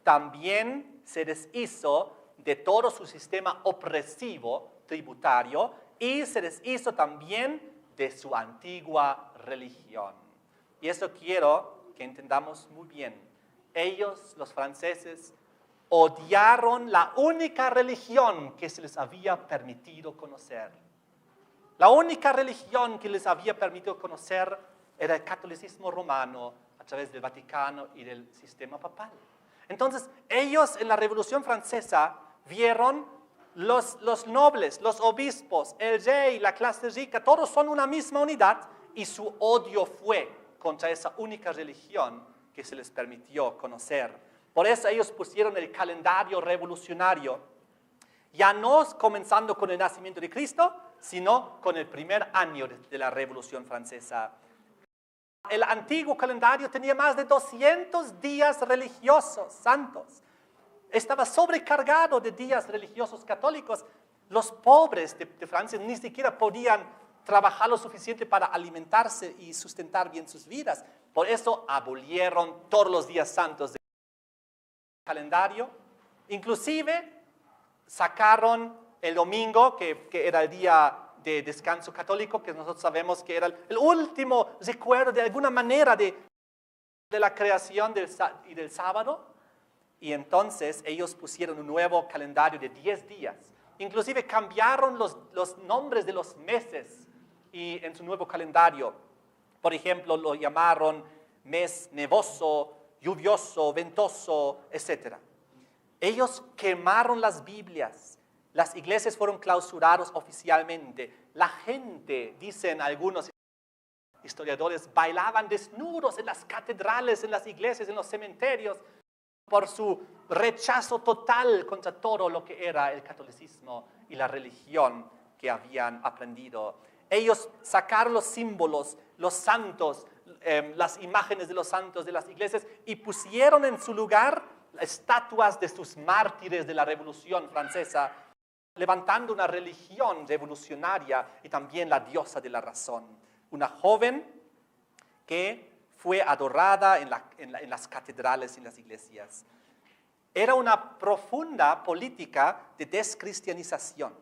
también se deshizo de todo su sistema opresivo tributario y se deshizo también de su antigua religión. Y eso quiero que entendamos muy bien. Ellos, los franceses, odiaron la única religión que se les había permitido conocer. La única religión que les había permitido conocer era el catolicismo romano a través del Vaticano y del sistema papal. Entonces, ellos en la Revolución Francesa vieron los nobles, los obispos, el rey, la clase rica, todos son una misma unidad y su odio fue contra esa única religión que se les permitió conocer. Por eso ellos pusieron el calendario revolucionario, ya no comenzando con el nacimiento de Cristo, sino con el primer año de la Revolución Francesa. El antiguo calendario tenía más de 200 días religiosos santos. Estaba sobrecargado de días religiosos católicos. Los pobres de Francia ni siquiera podían trabajar lo suficiente para alimentarse y sustentar bien sus vidas. Por eso abolieron todos los días santos del calendario. Inclusive sacaron el domingo, que era el día de descanso católico, que nosotros sabemos que era el último recuerdo de alguna manera de la creación del sábado. Y entonces ellos pusieron un nuevo calendario de 10 días. Inclusive cambiaron los nombres de los meses y en su nuevo calendario. Por ejemplo, lo llamaron mes nevoso, lluvioso, ventoso, etc. Ellos quemaron las Biblias. Las iglesias fueron clausuradas oficialmente. La gente, dicen algunos historiadores, bailaban desnudos en las catedrales, en las iglesias, en los cementerios, por su rechazo total contra todo lo que era el catolicismo y la religión que habían aprendido. Ellos sacaron los símbolos, los santos, las imágenes de los santos de las iglesias y pusieron en su lugar estatuas de sus mártires de la Revolución Francesa, levantando una religión revolucionaria y también la diosa de la razón. Una joven que fue adorada en las catedrales y en las iglesias. Era una profunda política de descristianización.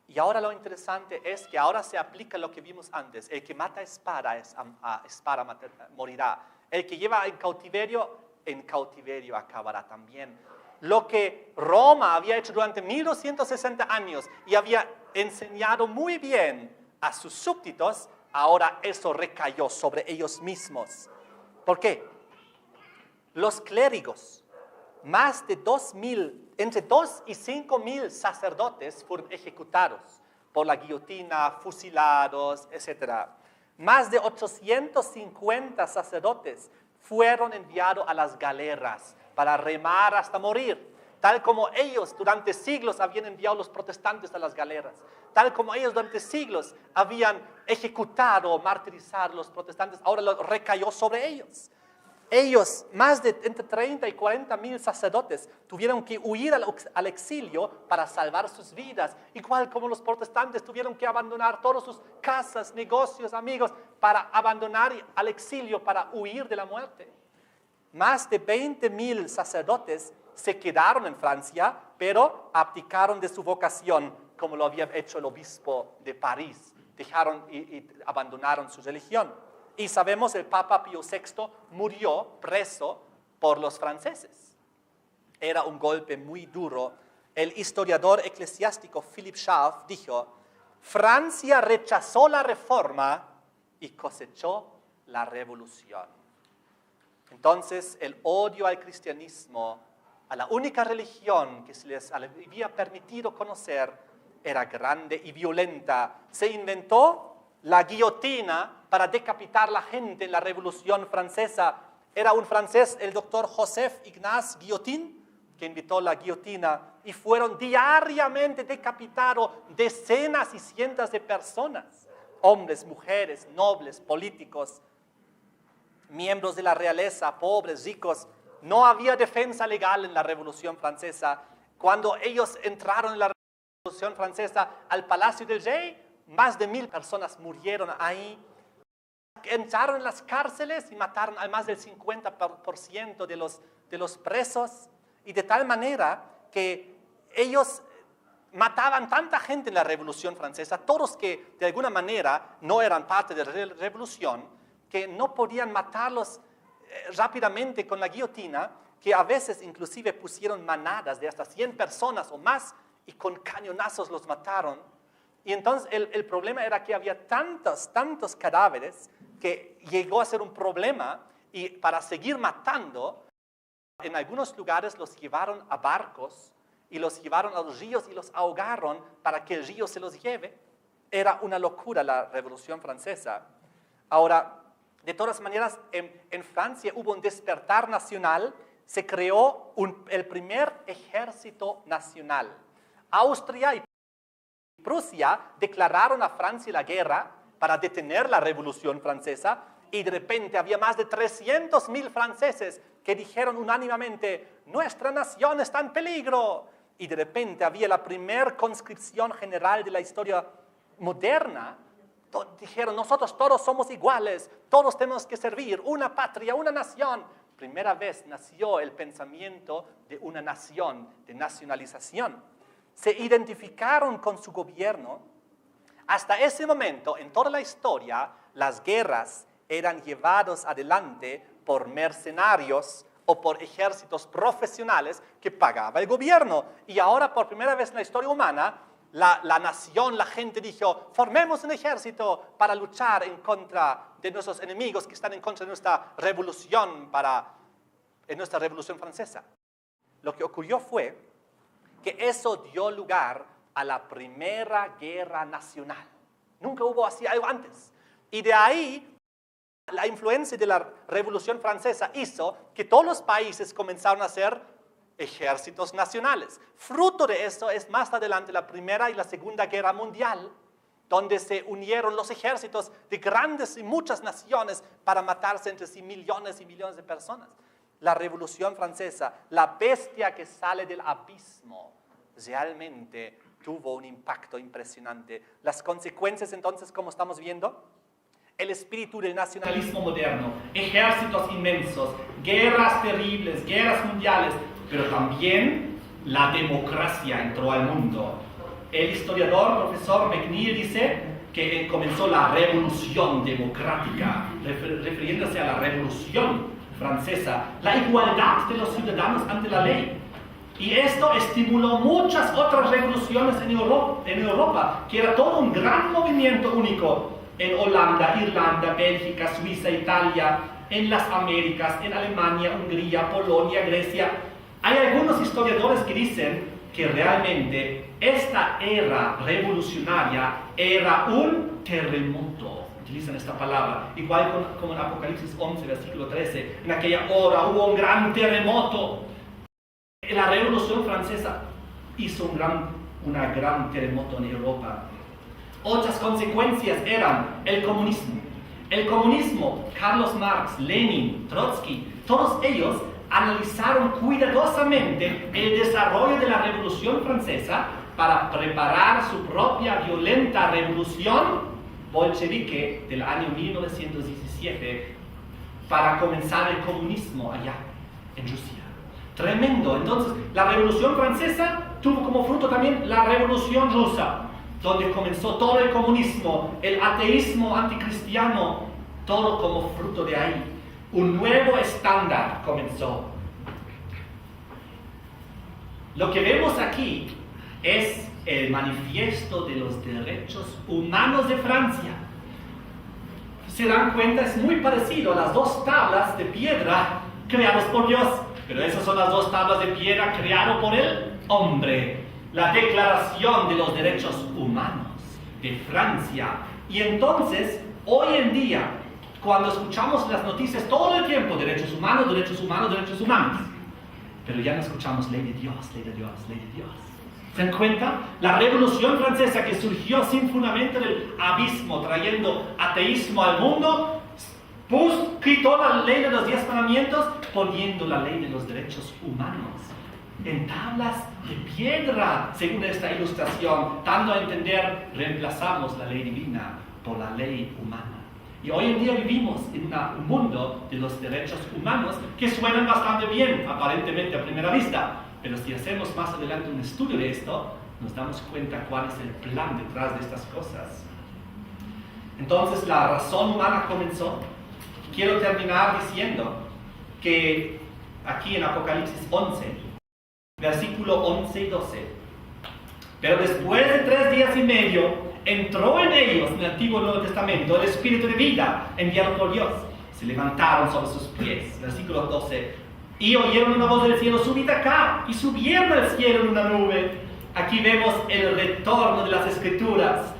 Y ahora lo interesante es que ahora se aplica lo que vimos antes. El que mata a espada morirá. El que lleva en cautiverio acabará también. Lo que Roma había hecho durante 1260 años y había enseñado muy bien a sus súbditos, ahora eso recayó sobre ellos mismos. ¿Por qué? Los clérigos, más de 2,000, entre 2 y 5,000 sacerdotes fueron ejecutados por la guillotina, fusilados, etc. Más de 850 sacerdotes fueron enviados a las galeras para remar hasta morir, tal como ellos durante siglos habían enviado a los protestantes a las galeras, tal como ellos durante siglos habían ejecutado o martirizado a los protestantes, ahora lo recayó sobre ellos. Ellos, más de entre 30 y 40,000 sacerdotes, tuvieron que huir al exilio para salvar sus vidas, igual como los protestantes tuvieron que abandonar todas sus casas, negocios, amigos, para abandonar al exilio, para huir de la muerte. Más de 20,000 sacerdotes se quedaron en Francia, pero abdicaron de su vocación, como lo había hecho el obispo de París. Dejaron y abandonaron su religión. Y sabemos el Papa Pío VI murió preso por los franceses. Era un golpe muy duro. El historiador eclesiástico Philippe Schaff dijo: Francia rechazó la reforma y cosechó la revolución. Entonces, el odio al cristianismo, a la única religión que se les había permitido conocer, era grande y violenta. Se inventó la guillotina para decapitar a la gente en la Revolución Francesa. Era un francés, el doctor Joseph Ignace Guillotin, que inventó la guillotina, y fueron diariamente decapitados decenas y cientos de personas, hombres, mujeres, nobles, políticos, miembros de la realeza, pobres, ricos. No había defensa legal en la Revolución Francesa. Cuando ellos entraron en la Revolución Francesa al Palacio del Rey, más de 1,000 personas murieron ahí. Entraron en las cárceles y mataron a más del 50% de los presos. Y de tal manera que ellos mataban tanta gente en la Revolución Francesa, todos que de alguna manera no eran parte de la revolución, que no podían matarlos rápidamente con la guillotina, que a veces inclusive pusieron manadas de hasta 100 personas o más y con cañonazos los mataron. Y entonces el problema era que había tantos cadáveres que llegó a ser un problema, y para seguir matando, en algunos lugares los llevaron a barcos y los llevaron a los ríos y los ahogaron para que el río se los lleve. Era una locura la Revolución Francesa. Ahora, de todas maneras, en Francia hubo un despertar nacional, se creó el primer ejército nacional. Austria y Prusia declararon a Francia la guerra para detener la Revolución Francesa, y de repente había más de 300,000 franceses que dijeron unánimemente: nuestra nación está en peligro. Y de repente había la primera conscripción general de la historia moderna. Dijeron: nosotros todos somos iguales, todos tenemos que servir, una patria, una nación. Primera vez nació el pensamiento de una nación, de nacionalización. Se identificaron con su gobierno. Hasta ese momento, en toda la historia, las guerras eran llevadas adelante por mercenarios o por ejércitos profesionales que pagaba el gobierno. Y ahora, por primera vez en la historia humana, la nación, la gente dijo, formemos un ejército para luchar en contra de nuestros enemigos que están en contra de nuestra revolución, en nuestra revolución francesa. Lo que ocurrió fue que eso dio lugar a la Primera Guerra Nacional. Nunca hubo así algo antes. Y de ahí, la influencia de la Revolución Francesa hizo que todos los países comenzaron a hacer ejércitos nacionales. Fruto de eso es más adelante la Primera y la Segunda Guerra Mundial, donde se unieron los ejércitos de grandes y muchas naciones para matarse entre sí millones y millones de personas. La Revolución Francesa, la bestia que sale del abismo, realmente tuvo un impacto impresionante. Las consecuencias entonces, como estamos viendo, el espíritu del nacionalismo moderno, ejércitos inmensos, guerras terribles, guerras mundiales, pero también la democracia entró al mundo. El historiador, profesor McNeill, dice que comenzó la revolución democrática, refiriéndose a la revolución francesa, la igualdad de los ciudadanos ante la ley. Y esto estimuló muchas otras revoluciones en Europa, que era todo un gran movimiento único en Holanda, Irlanda, Bélgica, Suiza, Italia, en las Américas, en Alemania, Hungría, Polonia, Grecia. Hay algunos historiadores que dicen que realmente esta era revolucionaria era un terremoto. Utilizan esta palabra, igual como en Apocalipsis 11, versículo 13. En aquella hora hubo un gran terremoto. La Revolución Francesa hizo un gran terremoto en Europa. Otras consecuencias eran el comunismo. El comunismo, Carlos Marx, Lenin, Trotsky, todos ellos analizaron cuidadosamente el desarrollo de la Revolución Francesa para preparar su propia violenta revolución bolchevique del año 1917 para comenzar el comunismo allá en Rusia. Tremendo. Entonces, la Revolución Francesa tuvo como fruto también la Revolución Rusa, donde comenzó todo el comunismo, el ateísmo anticristiano, todo como fruto de ahí. Un nuevo estándar comenzó. Lo que vemos aquí es el manifiesto de los derechos humanos de Francia. Se dan cuenta, es muy parecido a las dos tablas de piedra creadas por Dios. Pero esas son las dos tablas de piedra creadas por el hombre. La Declaración de los Derechos Humanos de Francia. Y entonces, hoy en día, cuando escuchamos las noticias todo el tiempo, derechos humanos, derechos humanos, derechos humanos, pero ya no escuchamos ley de Dios, ley de Dios, ley de Dios. ¿Se dan cuenta? La Revolución Francesa, que surgió sin fundamento del abismo, trayendo ateísmo al mundo, quitó la ley de los 10 mandamientos, poniendo la ley de los derechos humanos en tablas de piedra, según esta ilustración, dando a entender, reemplazamos la ley divina por la ley humana. Y hoy en día vivimos en un mundo de los derechos humanos que suenan bastante bien, aparentemente a primera vista, pero si hacemos más adelante un estudio de esto, nos damos cuenta cuál es el plan detrás de estas cosas. Entonces la razón humana comenzó. Quiero terminar diciendo que aquí en Apocalipsis 11, versículo 11 y 12, pero después de 3 días y medio, entró en ellos, en el Antiguo y Nuevo Testamento, el Espíritu de vida enviado por Dios. Se levantaron sobre sus pies. Versículo 12. Y oyeron una voz del cielo: subid acá. Y subieron al cielo en una nube. Aquí vemos el retorno de las Escrituras.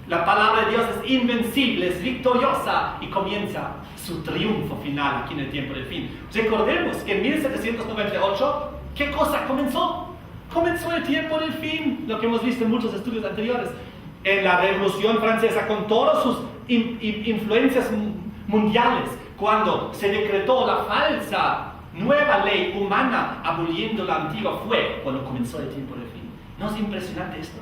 La palabra de Dios es invencible, es victoriosa y comienza su triunfo final aquí en el tiempo del fin. Recordemos que en 1798, ¿qué cosa comenzó? Comenzó el tiempo del fin, lo que hemos visto en muchos estudios anteriores. En la Revolución Francesa, con todas sus influencias mundiales, cuando se decretó la falsa nueva ley humana aboliendo la antigua, fue cuando comenzó el tiempo del fin. ¿No es impresionante esto?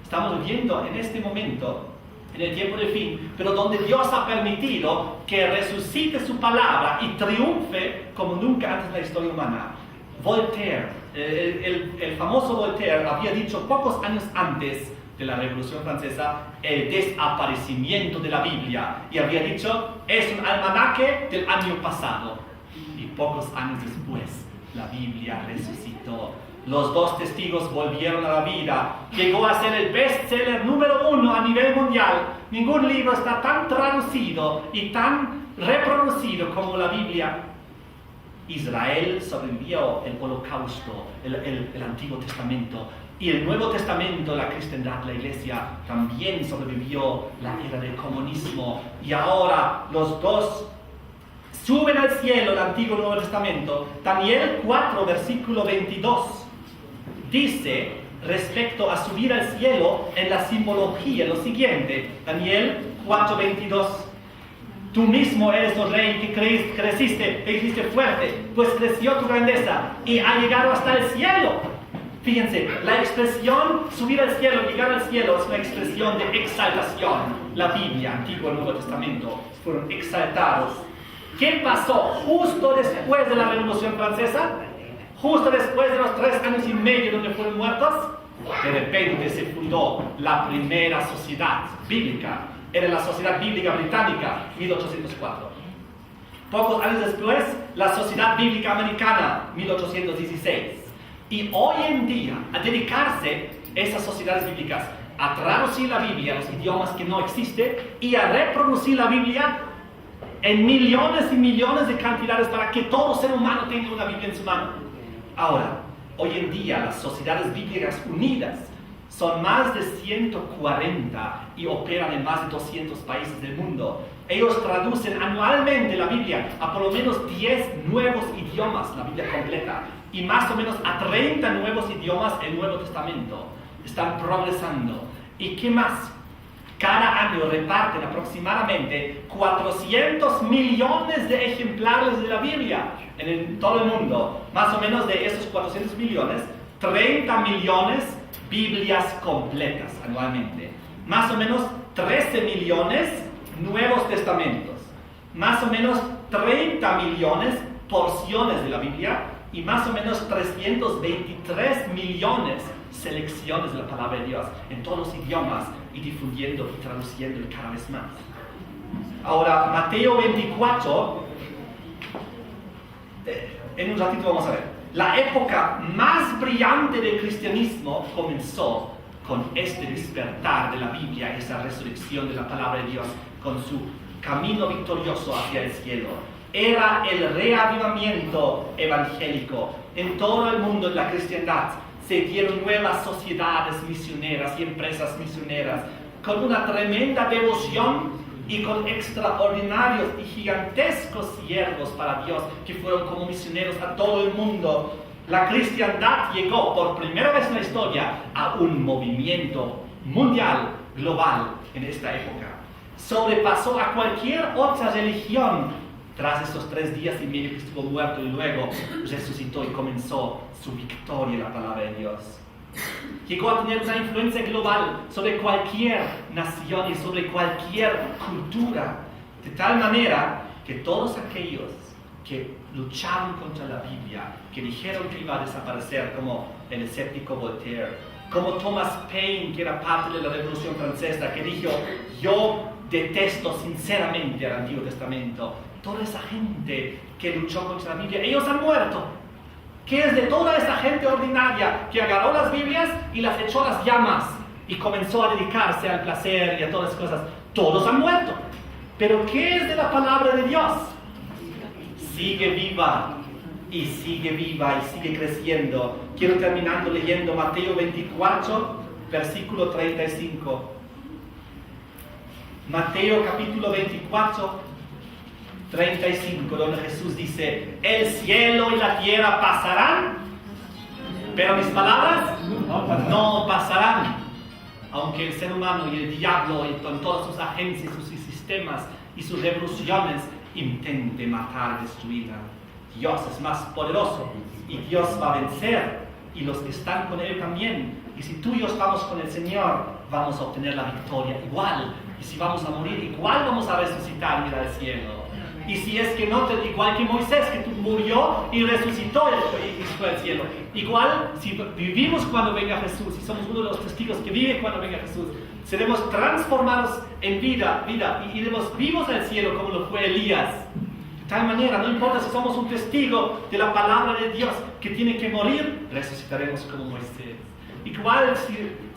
Estamos viviendo en este momento, en el tiempo del fin, pero donde Dios ha permitido que resucite su palabra y triunfe como nunca antes en la historia humana. Voltaire, el famoso Voltaire, había dicho pocos años antes, de la Revolución Francesa el desaparecimiento de la Biblia y había dicho, es un almanaque del año pasado. Y pocos años después, la Biblia resucitó. Los dos testigos volvieron a la vida. Llegó a ser el bestseller número 1 a nivel mundial. Ningún libro está tan traducido y tan reproducido como la Biblia. Israel sobrevivió el Holocausto, el Antiguo Testamento. Y el Nuevo Testamento, la cristiandad, la iglesia, también sobrevivió la era del comunismo. Y ahora los dos suben al cielo, el Antiguo y el Nuevo Testamento. Daniel 4, versículo 22. Dice respecto a subir al cielo en la simbología lo siguiente, Daniel 4:22. Tú mismo eres el rey que creciste e hiciste fuerte, pues creció tu grandeza y ha llegado hasta el cielo. Fíjense, la expresión subir al cielo, llegar al cielo, es una expresión de exaltación. La Biblia, Antiguo y Nuevo Testamento, fueron exaltados. ¿Qué pasó justo después de la Revolución Francesa? Justo después de los 3 años y medio donde fueron muertos, de repente se fundó la primera sociedad bíblica. Era la Sociedad Bíblica Británica, 1804. Pocos años después, la Sociedad Bíblica Americana, 1816. Y hoy en día, a dedicarse esas sociedades bíblicas a traducir la Biblia a los idiomas que no existen y a reproducir la Biblia en millones y millones de cantidades para que todo ser humano tenga una Biblia en su mano. Ahora, hoy en día las sociedades bíblicas unidas son más de 140 y operan en más de 200 países del mundo. Ellos traducen anualmente la Biblia a por lo menos 10 nuevos idiomas, la Biblia completa, y más o menos a 30 nuevos idiomas el Nuevo Testamento. Están progresando. ¿Y qué más? Cada año reparten aproximadamente 400 millones de ejemplares de la Biblia en todo el mundo. Más o menos de esos 400 millones, 30 millones Biblias completas anualmente. Más o menos 13 millones Nuevos Testamentos. Más o menos 30 millones porciones de la Biblia y más o menos 323 millones selecciones de la palabra de Dios en todos los idiomas y difundiendo y traduciendo cada vez más. Ahora, Mateo 24, en un ratito vamos a ver. La época más brillante del cristianismo comenzó con este despertar de la Biblia, esa resurrección de la palabra de Dios, con su camino victorioso hacia el cielo. Era el reavivamiento evangélico. En todo el mundo, en la cristiandad, se dieron nuevas sociedades misioneras y empresas misioneras con una tremenda devoción y con extraordinarios y gigantescos siervos para Dios que fueron como misioneros a todo el mundo. La cristiandad llegó por primera vez en la historia a un movimiento mundial, global, en esta época. Sobrepasó a cualquier otra religión tras esos 3 días y medio que estuvo muerto y luego resucitó y comenzó su victoria en la palabra de Dios. Llegó a tener una influencia global sobre cualquier nación y sobre cualquier cultura, de tal manera que todos aquellos que lucharon contra la Biblia, que dijeron que iba a desaparecer, como el escéptico Voltaire, como Thomas Paine, que era parte de la Revolución Francesa, que dijo, yo detesto sinceramente al Antiguo Testamento. Toda esa gente que luchó contra la Biblia, ellos han muerto. ¿Qué es de toda esa gente ordinaria que agarró las Biblias y las echó a las llamas y comenzó a dedicarse al placer y a todas las cosas? Todos han muerto. Pero ¿qué es de la palabra de Dios? Sigue viva y sigue creciendo. Quiero terminando leyendo Mateo 24, versículo 35. Mateo capítulo 24, 35, donde Jesús dice, el cielo y la tierra pasarán, pero mis palabras no pasarán. Aunque el ser humano y el diablo y con todas sus agencias, sus sistemas y sus revoluciones intente matar, destruirla, Dios es más poderoso y Dios va a vencer, y los que están con Él también. Y si tú y yo estamos con el Señor, vamos a obtener la victoria igual. Y si vamos a morir, igual vamos a resucitar y ir al cielo. Y si es que no, igual que Moisés, que murió y resucitó y fue al cielo. Igual, si vivimos cuando venga Jesús, y somos uno de los testigos que vive cuando venga Jesús, seremos transformados en vida, y iremos vivos al cielo como lo fue Elías. De tal manera, no importa si somos un testigo de la palabra de Dios que tiene que morir, resucitaremos como Moisés. Igual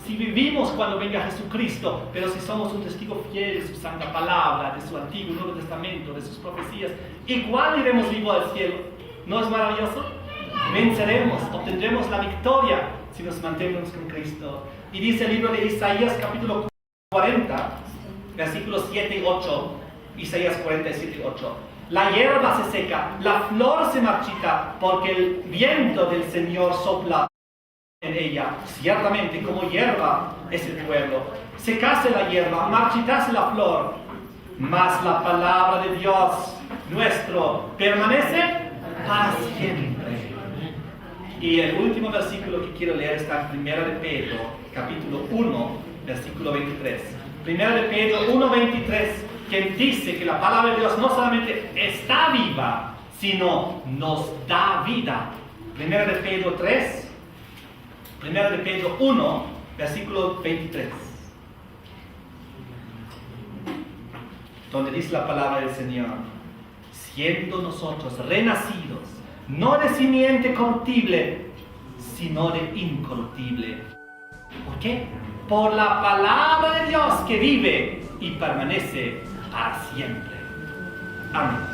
si vivimos cuando venga Jesucristo, pero si somos un testigo fiel de su santa palabra, de su Antiguo y Nuevo Testamento, de sus profecías, igual iremos vivos al cielo. ¿No es maravilloso? Venceremos, obtendremos la victoria si nos mantenemos con Cristo. Y dice el libro de Isaías capítulo 40, versículos 7 y 8, Isaías 47 y 8. La hierba se seca, la flor se marchita, porque el viento del Señor sopla en ella. Ciertamente, como hierba es el pueblo. Secase la hierba, marchitase la flor, mas la palabra de Dios nuestro permanece para siempre. Y el último versículo que quiero leer está en 1 de Pedro, capítulo 1, versículo 23. 1 de Pedro 1, 23, que dice que la palabra de Dios no solamente está viva, sino nos da vida. 1 de Pedro 3, 1 de Pedro 1, versículo 23, donde dice la palabra del Señor: siendo nosotros renacidos, no de simiente corruptible, sino de incorruptible. ¿Por qué? Por la palabra de Dios que vive y permanece para siempre. Amén.